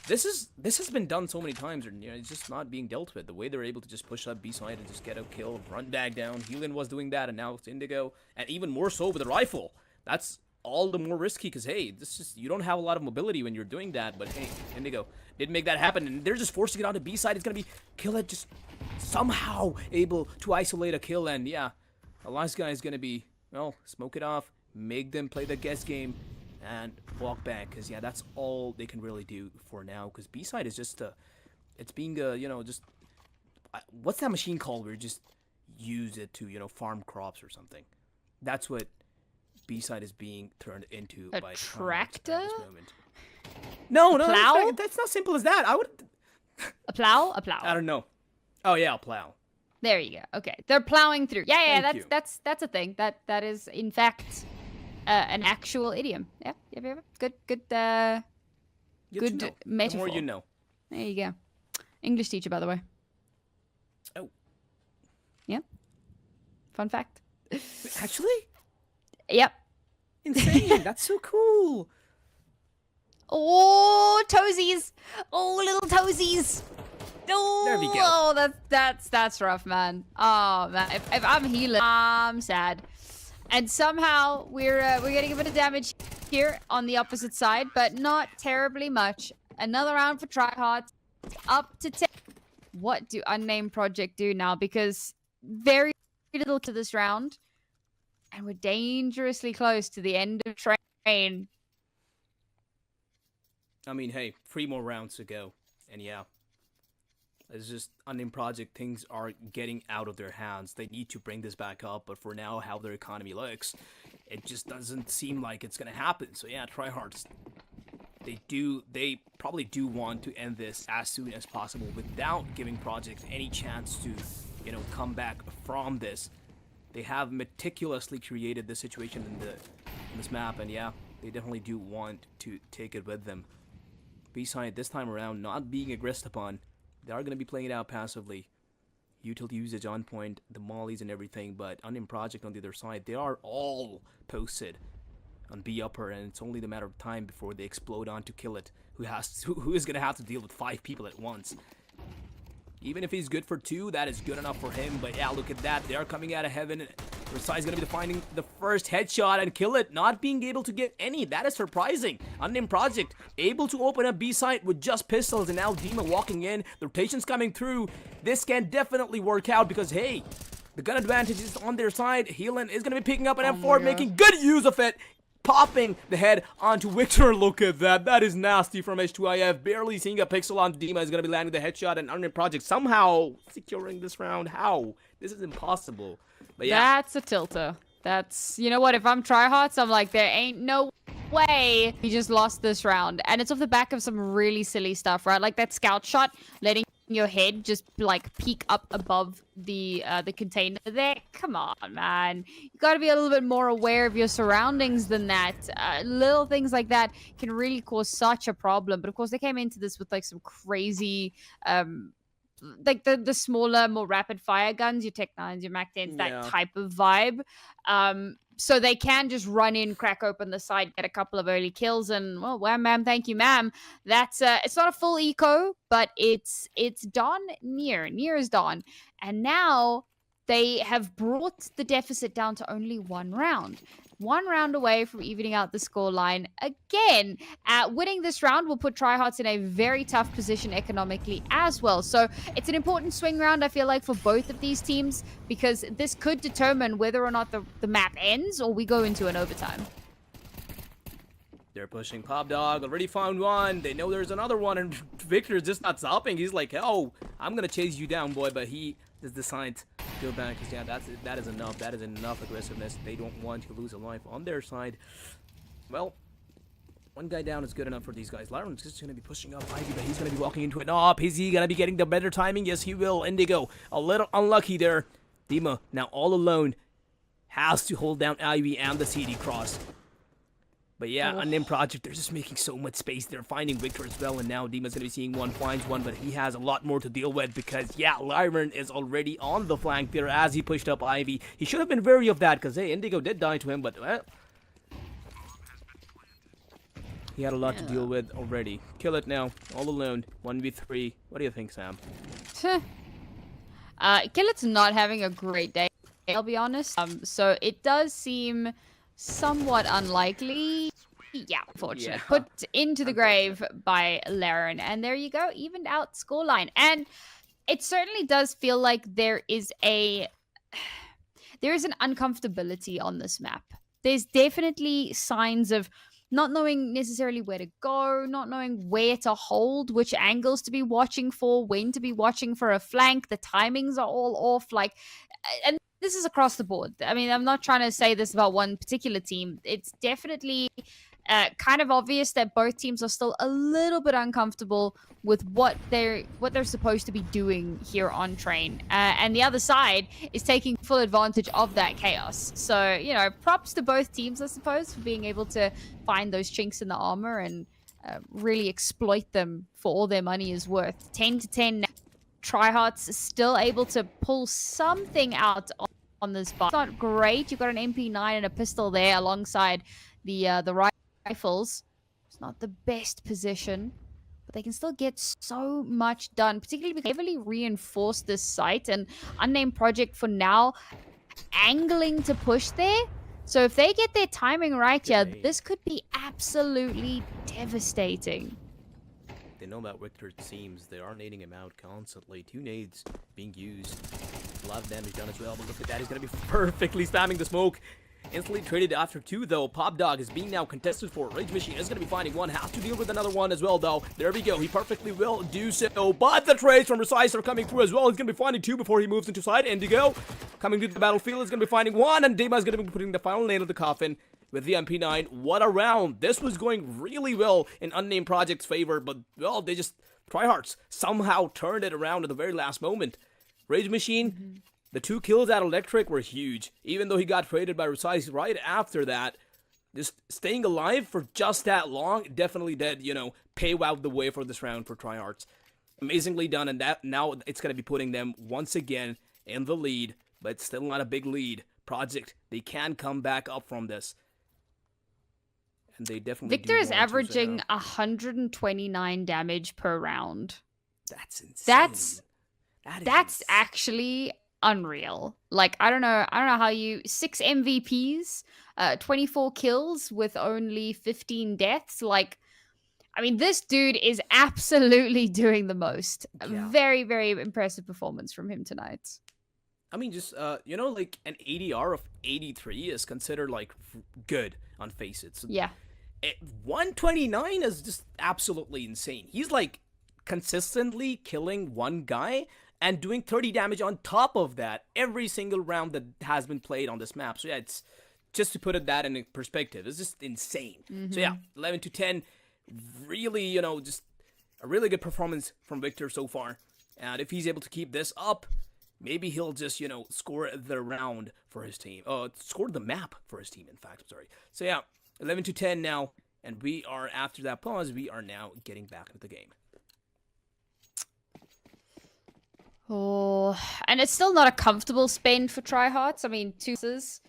This has been done so many times, and it's just not being dealt with. The way they're able to just push up B-side and just get a kill, run back down. Heelan was doing that, and now it's Indigo. And even more so with the rifle. That's all the more risky because, hey, you don't have a lot of mobility when you're doing that. But, hey, Indigo didn't make that happen. And they're just forcing it onto B-side. It's going to be Killhead just somehow able to isolate a kill. And, yeah, the last guy is going to be, well, smoke it off, make them play the guess game, and walk back. Because, yeah, that's all they can really do for now. Because B-side is just, it's being, just, what's that machine called where you just use it to, farm crops or something? That's what B-side is being turned into by tractor? at this moment. No, plow? That's not simple as that. A plow? A plow. I don't know. Oh yeah, a plow. There you go. Okay, they're plowing through. Yeah, that's a thing. That is in fact an actual idiom. Yeah. Good metaphor. The more you know. There you go. English teacher, by the way. Oh. Yeah. Fun fact. Actually? Yep. Insane. That's so cool. Oh, toesies. Oh, little toesies. Oh, there we go. Oh, that's rough, man. Oh, man. If I'm healing, I'm sad. And somehow we're getting a bit of damage here on the opposite side, but not terribly much. Another round for TryHearts. Up to 10. What do Unnamed Project do now? Because very little to this round. And we're dangerously close to the end of train. I mean, hey, 3 more rounds to go. And yeah, it's just Unnamed Project. Things are getting out of their hands. They need to bring this back up. But for now, how their economy looks, it just doesn't seem like it's going to happen. So yeah, TryHearts, they probably do want to end this as soon as possible without giving Project any chance to, come back from this. They have meticulously created this situation in this map, and yeah, they definitely do want to take it with them. B-side this time around, not being aggressed upon. They are going to be playing it out passively. Utility usage on point, the mollies and everything, but Unnamed Project on the other side, they are all posted on B upper, and it's only a matter of time before they explode onto Kill It, who is going to have to deal with 5 people at once. Even if he's good for 2, that is good enough for him. But yeah, look at that. They are coming out of heaven. Versailles is going to be finding the first headshot and Kill It, not being able to get any. That is surprising. Unnamed Project able to open up B-side with just pistols, and now Dima walking in. The rotation's coming through. This can definitely work out because, hey, the gun advantage is on their side. Heelan is going to be picking up an M4, making good use of it. popping the head onto Victor. Look at that. That is nasty from H2IF. Barely seeing a pixel on Dima. Is going to be landing the headshot, and Unnamed Project somehow securing this round. How? This is impossible. But yeah. That's a tilter. That's, you know what, if I'm TryHearts, I'm like, there ain't no way he just lost this round. And it's off the back of some really silly stuff, right? Like that scout shot, letting your head just like peek up above the container there. Come on, man. You got to be a little bit more aware of your surroundings than that. Little things like that can really cause such a problem. But of course, they came into this with like some crazy like the smaller, more rapid fire guns, your Tech 9s, your Mac 10s, that type of vibe. So they can just run in, crack open the side, get a couple of early kills, and well, wham, ma'am, thank you, ma'am. That's it's not a full eco, but it's done near is done, and now they have brought the deficit down to only 1 round. 1 round away from evening out the scoreline again. Winning this round will put TryHearts in a very tough position economically as well. So it's an important swing round, I feel like, for both of these teams, because this could determine whether or not the map ends or we go into an overtime. They're pushing Pop Dog. Already found one. They know there's another one, and Victor's just not stopping. He's like, oh, I'm going to chase you down, boy, but he just decides to go back, because yeah, that is enough. That is enough aggressiveness. They don't want to lose a life on their side. Well, 1 guy down is good enough for these guys. Lyron's just going to be pushing up Ivy, but he's going to be walking into an op. Is he going to be getting the better timing? Yes, he will. Indigo, a little unlucky there. Dima, now all alone, has to hold down Ivy and the CD cross. But yeah, Unnamed Project, they're just making so much space. They're finding Victor as well, and now Dima's going to be seeing one, finds one, but he has a lot more to deal with because, yeah, Lyron is already on the flank there as he pushed up Ivy. He should have been wary of that because, hey, Indigo did die to him, but, well, he had a lot to deal with already. Kill it now, all alone, 1v3. What do you think, Sam? Killet's not having a great day, I'll be honest. So it does seem somewhat unlikely. Yeah, fortunate. Yeah. Put into the grave by Laren. And there you go, evened out scoreline. And it certainly does feel like there is an uncomfortability on this map. There's definitely signs of not knowing necessarily where to go, not knowing where to hold, which angles to be watching for, when to be watching for a flank. The timings are all off. Like, and this is across the board. I mean, I'm not trying to say this about one particular team. It's definitely kind of obvious that both teams are still a little bit uncomfortable with what they're supposed to be doing here on Train. And the other side is taking full advantage of that chaos. So, you know, props to both teams, I suppose, for being able to find those chinks in the armor and really exploit them for all their money is worth. 10-10 now. TryHearts still able to pull something out on this bar. It's not great. You've got an MP9 and a pistol there alongside the rifles. It's not the best position, but they can still get so much done, particularly because they heavily reinforced this site, and Unnamed Project for now angling to push there. So if they get their timing right here, this could be absolutely devastating. They know about Victor, it seems. They are nading him out constantly. 2 nades being used. A lot of damage done as well, but look at that. He's going to be perfectly spamming the smoke. Instantly traded after 2, though. Pop Dog is being now contested for. Rage Machine is going to be finding one. Has to deal with another one as well, though. There we go. He perfectly will do so. But the trades from Precise are coming through as well. He's going to be finding 2 before he moves into side. Indigo coming to the battlefield is going to be finding 1. And Dima is going to be putting the final nail of the coffin with the MP9. What a round. This was going really well in Unnamed Project's favor. But, well, they just... TryHearts somehow turned it around at the very last moment. Rage Machine... The 2 kills at Electric were huge, even though he got traded by Precise right after that. Just staying alive for just that long definitely did, you know, pave out the way for this round for TryHearts. Amazingly done, and that now it's going to be putting them once again in the lead, but it's still not a big lead. Project, they can come back up from this. And they definitely Victor is averaging 129 damage per round. That's insane. That's actually unreal. Like, I don't know how you 6 MVPs, 24 kills with only 15 deaths. Like, I mean, this dude is absolutely doing the most. Yeah. Very, very impressive performance from him tonight. I mean, just you know, like an ADR of 83 is considered like good on Face It. So Yeah. 129 is just absolutely insane. He's like consistently killing one guy and doing 30 damage on top of that every single round that has been played on this map. So yeah, it's just to put that in perspective, it's just insane. So yeah, 11 to 10, really, you know, just a really good performance from Victor so far. And if he's able to keep this up, maybe he'll just, you know, score the round for his team. Score the map for his team, in fact. I'm sorry. So yeah, 11 to 10 now. And we are, after that pause, we are now getting back into the game. Oh, and it's still not a comfortable spend for TryHearts. I mean, two losses.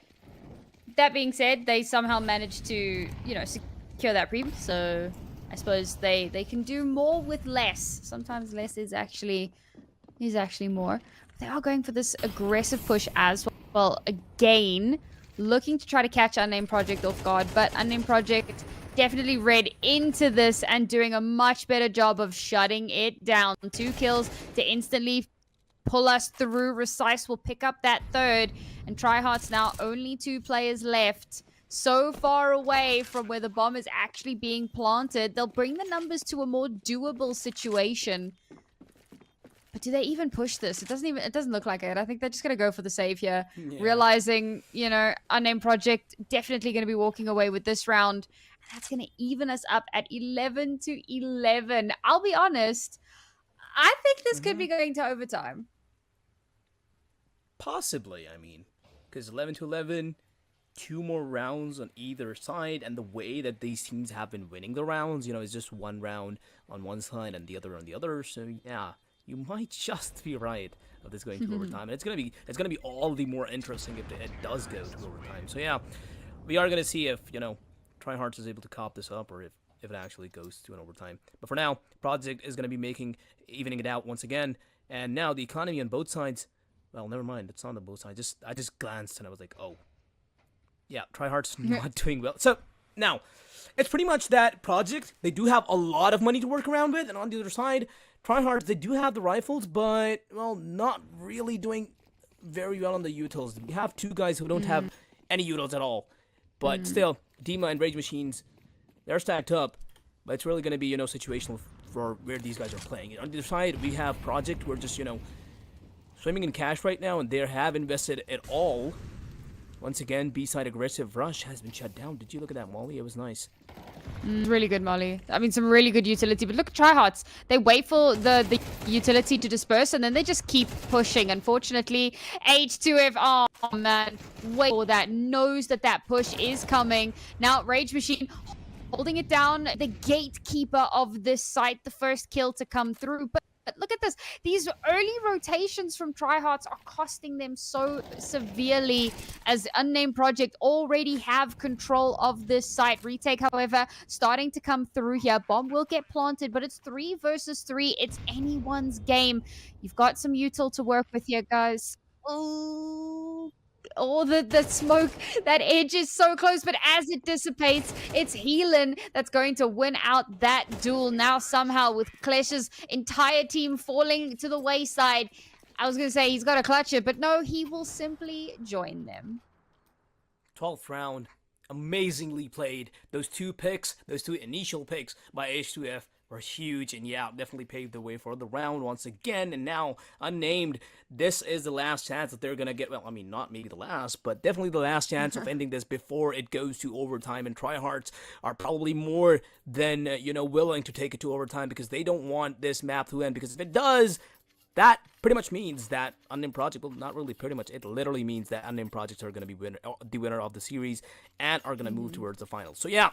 That being said, they somehow managed to, you know, secure that prem. So I suppose they can do more with less. Sometimes less is actually more. They are going for this aggressive push as well. Again, looking to try to catch Unnamed Project off guard, but Unnamed Project definitely read into this and doing a much better job of shutting it down. 2 kills to instantly pull us through. Recise will pick up that third, and TryHearts now only 2 players left. So far away from where the bomb is actually being planted, they'll bring the numbers to a more doable situation. But do they even push this? It doesn't look like it. I think they're just gonna go for the save here, realizing, you know, Unnamed Project definitely gonna be walking away with this round. And that's gonna even us up at 11 to 11. I'll be honest, I think this could be going to overtime. Possibly, I mean, because 11 to 11, 2 more rounds on either side, and the way that these teams have been winning the rounds, you know, is just 1 round on one side and the other on the other. So yeah, you might just be right of this going to overtime, and it's gonna be all the more interesting if it does go to overtime. So yeah, we are gonna see if, you know, TryHearts is able to cop this up, or if it actually goes to an overtime. But for now, Project is going to be evening it out once again. And now the economy on both sides, well, never mind, it's on the both sides. I just glanced and I was like, oh, yeah, TryHearts not doing well. So now, it's pretty much that Project, they do have a lot of money to work around with. And on the other side, TryHearts, they do have the rifles, but, well, not really doing very well on the utils. We have 2 guys who don't have any utils at all. But still, Dima and Rage Machines, they're stacked up, but it's really going to be, you know, situational for where these guys are playing. On the other side, we have Project, who are just, you know, swimming in cash right now, and they have invested it all. Once again, B-side aggressive rush has been shut down. Did you look at that molly? It was nice. Really good molly. I mean, some really good utility. But look at TryHearts. They wait for the utility to disperse, and then they just keep pushing. Unfortunately, H2F, oh man, wait for that. Knows that push is coming. Now, Rage Machine holding it down. The gatekeeper of this site, the first kill to come through. But look at this. These early rotations from TryHearts are costing them so severely, as Unnamed Project already have control of this site. Retake, however, starting to come through here. Bomb will get planted, but it's 3 versus 3. It's anyone's game. You've got some util to work with here, guys. Oh, the smoke, that edge is so close, but as it dissipates, it's Heelan that's going to win out that duel. Now somehow with Klesh's entire team falling to the wayside. I was going to say he's got to clutch it, but no, he will simply join them. 12th round, amazingly played. Those 2 picks, those 2 initial picks by H2F were huge, and yeah, definitely paved the way for the round once again. And now, Unnamed, this is the last chance that they're gonna get. Well, I mean, not maybe the last, but definitely the last chance of ending this before it goes to overtime. And TryHearts are probably more than, you know, willing to take it to overtime, because they don't want this map to end, because if it does, that pretty much means that Unnamed Project, well, not really pretty much, it literally means that Unnamed Projects are going to be the winner of the series and are going to move towards the finals. So yeah,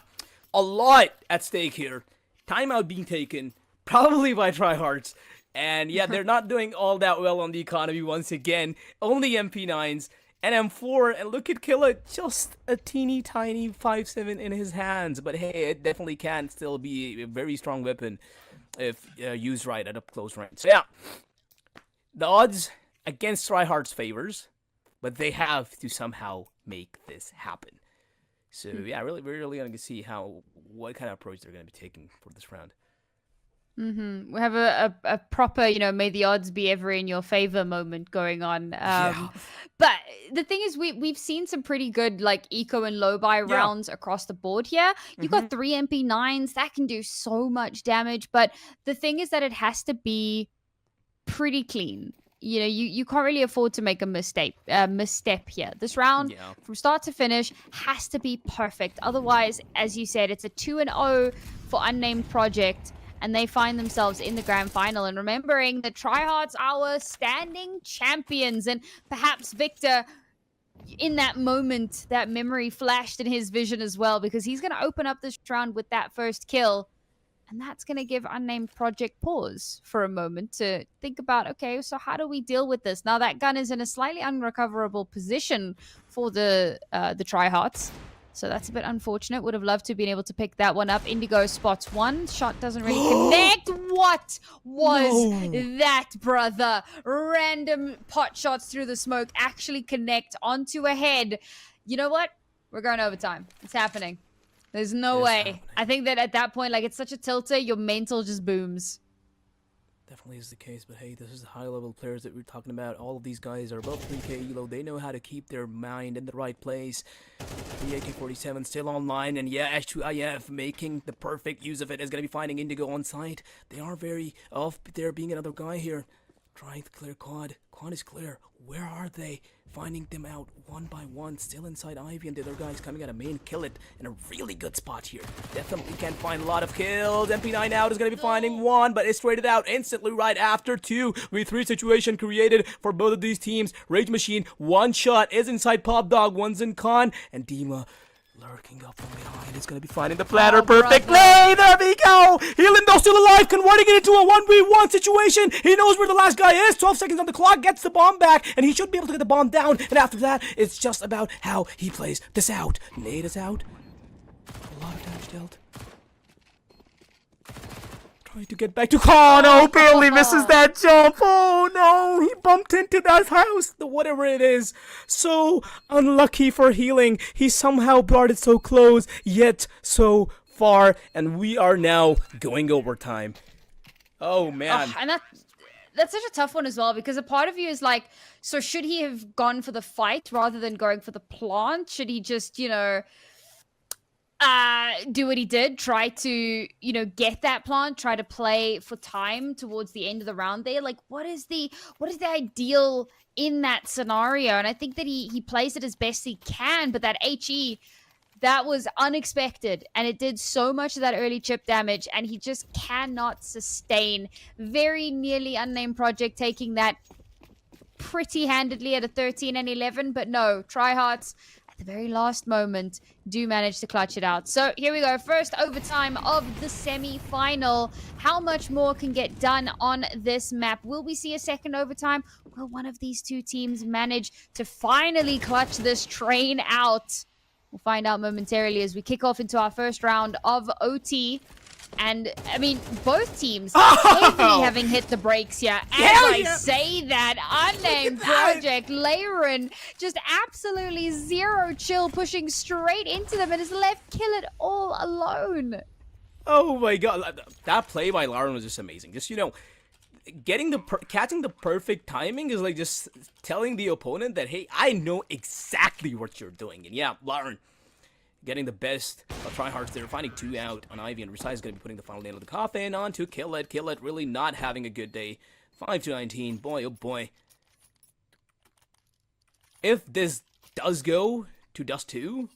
a lot at stake here. Timeout being taken, probably by TryHearts. And yeah, they're not doing all that well on the economy once again. Only MP9s and M4. And look at Killa, just a teeny tiny 5.7 in his hands. But hey, it definitely can still be a very strong weapon if used right at up close range. So yeah, the odds against TryHearts favors, but they have to somehow make this happen. So yeah, we're really going to see what kind of approach they're going to be taking for this round. We have a proper, you know, may the odds be ever in your favor moment going on. But the thing is, we've seen some pretty good like eco and low buy rounds across the board here. You got 3 MP9s that can do so much damage, but the thing is that it has to be pretty clean. You know, you can't really afford to make a misstep here. This round, from start to finish, has to be perfect. Otherwise, as you said, it's a 2-0 for Unnamed Project, and they find themselves in the grand final. And remembering that TryHearts are our standing champions, and perhaps Victor, in that moment, that memory flashed in his vision as well, because he's going to open up this round with that first kill. And that's going to give Unnamed Project pause for a moment to think about, okay, so how do we deal with this? Now that gun is in a slightly unrecoverable position for the TryHearts. So that's a bit unfortunate. Would have loved to have been able to pick that one up. Indigo spots one. Shot doesn't really connect. What was that, brother? Random pot shots through the smoke actually connect onto a head. You know what? We're going overtime. It's happening. There's no way. I think that at that point, like, it's such a tilter, your mental just booms. Definitely is the case, but hey, this is the high-level players that we're talking about. All of these guys are above 3k elo. They know how to keep their mind in the right place. The AK-47 still online, and yeah, S2IF making the perfect use of it is going to be finding Indigo on site. They are very off there being another guy here. Trying to clear Quad. Quad is clear. Where are they? Finding them out one by one. Still inside Ivy, and the other guys coming out of main. Kill it in a really good spot here. Definitely can find a lot of kills. MP9 out is going to be finding one, but it's traded out instantly right after two. V3 situation created for both of these teams. Rage Machine, one shot is inside Pop Dog. One's in Con, and Dima lurking up from behind. It's going to be finding the platter perfectly. There we go. Healing still alive, converting it into a 1v1 situation. He knows where the last guy is. 12 seconds on the clock, gets the bomb back, and he should be able to get the bomb down. And after that, it's just about how he plays this out. Nade is out. A lot of damage dealt. Trying to get back to Con. Oh, barely misses that jump. Oh no, he bumped into that house, whatever it is. So unlucky for healing. He somehow brought it so close, yet so far, and we are now going overtime. Oh man. And that's such a tough one as well, because a part of you is like, so should he have gone for the fight rather than going for the plant? Should he just, you know, do what he did, try to, you know, get that plant, try to play for time towards the end of the round there? Like, what is the ideal in that scenario? And I think that he plays it as best he can, but that HE, that was unexpected, and it did so much of that early chip damage, and he just cannot sustain. Very nearly Unnamed Project taking that pretty handedly at a 13 and 11, but no, TryHearts at the very last moment do manage to clutch it out. So here we go, first overtime of the semi-final. How much more can get done on this map? Will we see a second overtime? Will one of these two teams manage to finally clutch this train out? We'll find out momentarily as we kick off into our first round of OT. And, I mean, both teams heavily having hit the brakes here. As I say that, Unnamed Project, Leiren, just absolutely zero chill, pushing straight into them and has left Kill It all alone. Oh my god, that play by Lauren was just amazing. Just, you know, catching the perfect timing is like just telling the opponent that, hey, I know exactly what you're doing. And yeah, Lauren getting the best of TryHearts there, finding two out on Ivy, and Resai is going to be putting the final nail of the coffin on to Kill It. Kill It really not having a good day. 5-19, boy oh boy. If this does go to Dust 2,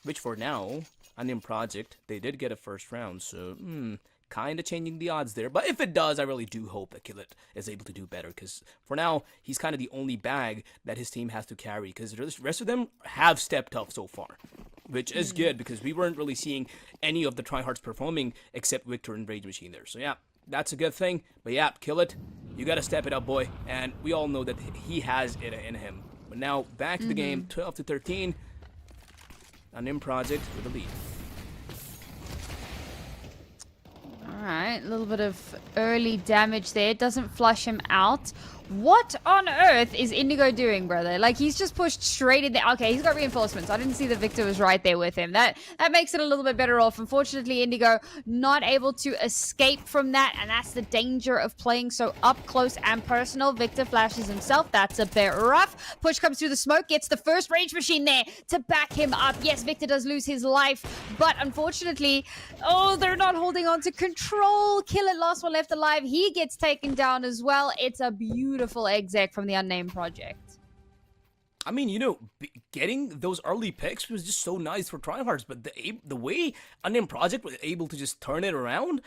which for now, Unnamed Project, they did get a first round, so kind of changing the odds there. But if it does, I really do hope that Kill It is able to do better, because for now, he's kind of the only bag that his team has to carry, because the rest of them have stepped up so far, which is good, because we weren't really seeing any of the TryHearts performing except Victor and Rage Machine there. So yeah, that's a good thing. But yeah, Kill It, you got to step it up, boy. And we all know that he has it in him. But now, back to the game, 12-13. Unnamed Project with the lead. All right, point. A little bit of early damage there. It doesn't flush him out. What on earth is Indigo doing, brother? Like, he's just pushed straight in there. Okay, he's got reinforcements. I didn't see that Victor was right there with him. That makes it a little bit better off. Unfortunately, Indigo not able to escape from that, and that's the danger of playing so up close and personal. Victor flashes himself. That's a bit rough. Push comes through the smoke, gets the first Rage Machine there to back him up. Yes, Victor does lose his life, but unfortunately, oh, they're not holding on to control. Killer, last one left alive. He gets taken down as well. It's a beautiful exec from the Unnamed project. I mean, you know, getting those early picks was just so nice for TryHearts, but the way Unnamed Project was able to just turn it around,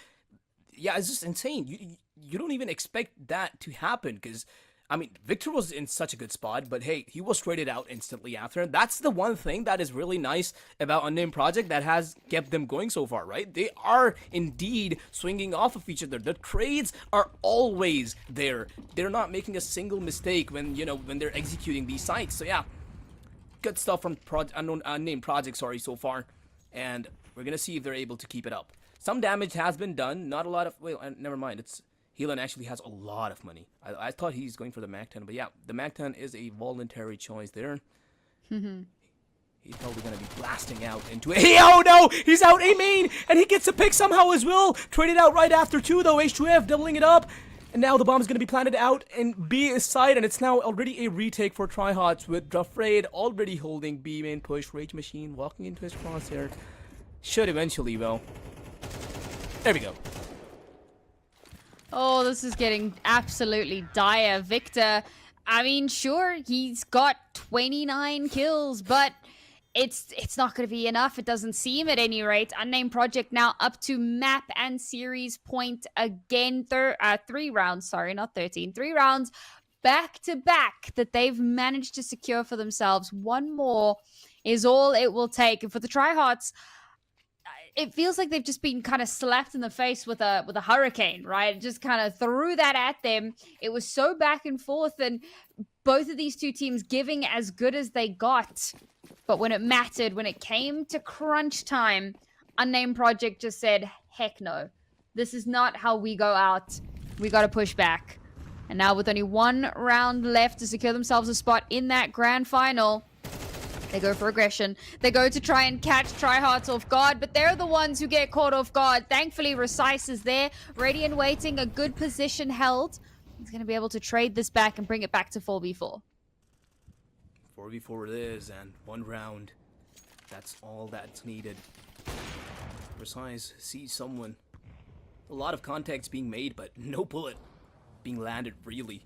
yeah, it's just insane. You don't even expect that to happen, because I mean, Victor was in such a good spot, but hey, he was traded out instantly after. And that's the one thing that is really nice about Unnamed Project that has kept them going so far, right? They are indeed swinging off of each other. The trades are always there. They're not making a single mistake when, you know, when they're executing these sites. So yeah, good stuff from Unnamed Project, so far. And we're going to see if they're able to keep it up. Some damage has been done. Not a lot of... Well, never mind. Heelan actually has a lot of money. I thought he's going for the MAC-10, but yeah, the MAC-10 is a voluntary choice there. He's probably going to be blasting out into it. Hey, oh no! He's out A main! And he gets a pick somehow as well! Traded out right after two though, H2F doubling it up. And now the bomb is going to be planted out in B side, and it's now already a retake for TryHearts with Afraid already holding B main push. Rage Machine walking into his crosshair. Should eventually, though. There we go. Oh, this is getting absolutely dire. Victor, I mean, sure, he's got 29 kills, but it's not going to be enough. It doesn't seem at any rate. Unnamed Project now up to map and series point again. 3 rounds, sorry, not 13. 3 rounds back to back that they've managed to secure for themselves. One more is all it will take. And for the TryHearts, it feels like they've just been kind of slapped in the face with a hurricane, right? Just kind of threw that at them. It was so back and forth, and both of these two teams giving as good as they got. But when it mattered, when it came to crunch time, Unnamed Project just said, heck no. This is not how we go out. We got to push back. And now with only 1 round left to secure themselves a spot in that grand final, they go for aggression. They go to try and catch TryHearts off guard, but they're the ones who get caught off guard. Thankfully, Recise is there. Radiant waiting, a good position held. He's going to be able to trade this back and bring it back to 4v4. 4v4 it is, and 1 round. That's all that's needed. Recise sees someone. A lot of contacts being made, but no bullet being landed, really.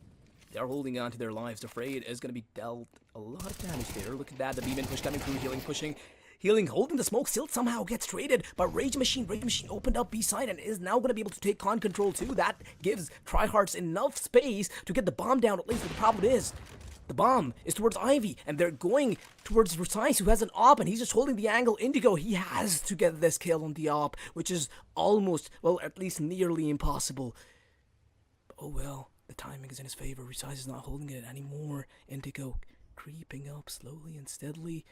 They're holding on to their lives. Afraid is going to be dealt a lot of damage there. Look at that. The beam push coming through. Healing pushing. Healing holding the smoke. Still somehow gets traded. But Rage Machine opened up B side and is now going to be able to take con control too. That gives TryHearts enough space to get the bomb down. At least the problem is, the bomb is towards Ivy. And they're going towards Recise, who has an op. And he's just holding the angle. Indigo, he has to get this kill on the op. Which is almost, well, at least nearly impossible. Oh well. The timing is in his favor. Recise is not holding it anymore. Indigo creeping up slowly and steadily.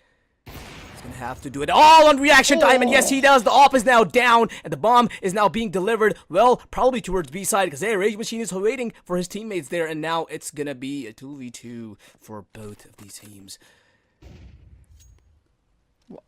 He's gonna have to do it all on reaction time, and yes, he does. The op is now down, and the bomb is now being delivered, well, probably towards B side, because hey, Rage Machine is waiting for his teammates there, and now it's gonna be a 2v2 for both of these teams.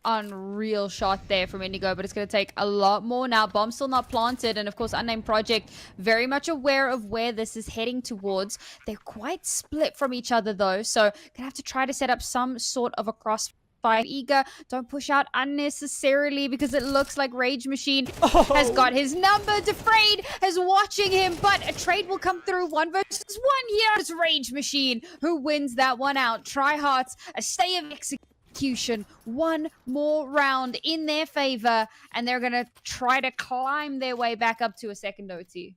Unreal shot there from Indigo, but it's going to take a lot more now. Bomb still not planted, and of course Unnamed Project very much aware of where this is heading towards. They're quite split from each other though, so gonna have to try to set up some sort of a crossfire. Eager, don't push out unnecessarily, because it looks like Rage Machine has got his number. Afraid is watching him, but a trade will come through. 1 versus 1 here. It's Rage Machine who wins that one out. TryHearts, a stay of execution. 1 more round in their favor, and they're gonna try to climb their way back up to a second OT.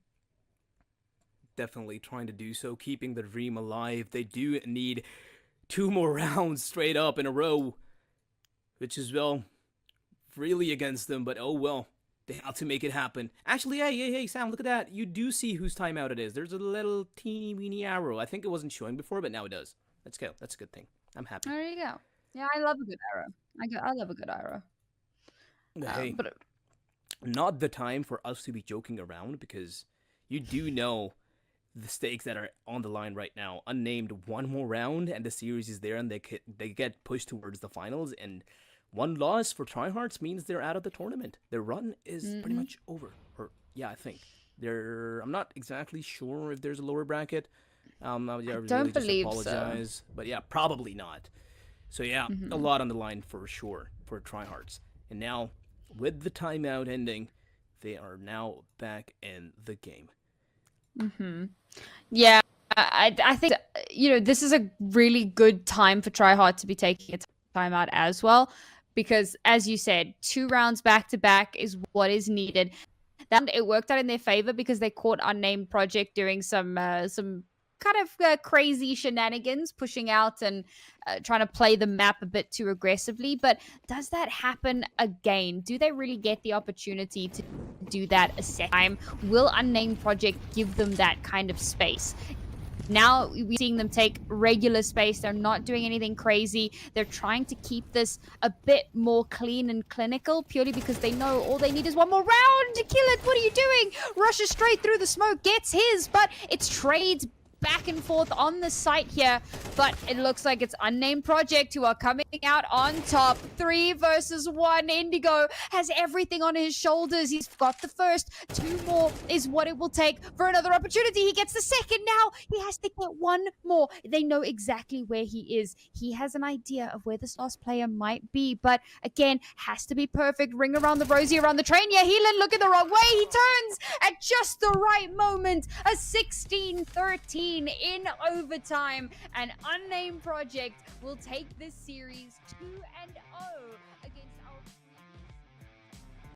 Definitely trying to do so, keeping the dream alive. They do need 2 more rounds straight up in a row, which is, well, really against them, but oh well. They have to make it happen. Actually, hey, Sam, look at that. You do see whose timeout it is. There's a little teeny weeny arrow. I think it wasn't showing before, but now it does. Let's go. That's a good thing. I'm happy. There you go. Yeah, I love a good arrow. I love a good arrow. Hey, but not the time for us to be joking around, because you do know the stakes that are on the line right now. Unnamed, one more round and the series is there, and they get pushed towards the finals. And one loss for TryHearts means they're out of the tournament. Their run is pretty much over. Or yeah, I think I'm not exactly sure if there's a lower bracket. I really don't just believe apologize, but yeah, probably not. So yeah, a lot on the line for sure for TryHearts. And now, with the timeout ending, they are now back in the game. Yeah, I think, this is a really good time for TryHard to be taking a timeout as well, because as you said, 2 rounds back to back is what is needed. That it worked out in their favor because they caught Unnamed Project doing some kind of crazy shenanigans, pushing out and trying to play the map a bit too aggressively. But does that happen again? Do they really get the opportunity to do that a second time? Will Unnamed Project give them that kind of space? Now we're seeing them take regular space. They're not doing anything crazy. They're trying to keep this a bit more clean and clinical, purely because they know all they need is one more round to kill it. What are you doing? Rushes straight through the smoke, gets his, but it's trades back and forth on the site here, but it looks like it's Unnamed Project who are coming out on top. 3 versus 1. Indigo has everything on his shoulders. He's got the first. 2 more is what it will take for another opportunity. He gets the second. Now he has to get 1 more. They know exactly where he is. He has an idea of where this last player might be, but again, has to be perfect. Ring around the rosy, around the train. Yeah, Heelan looking the wrong way. He turns at just the right moment. A 16-13 in overtime, and Unnamed Project will take this series 2-0.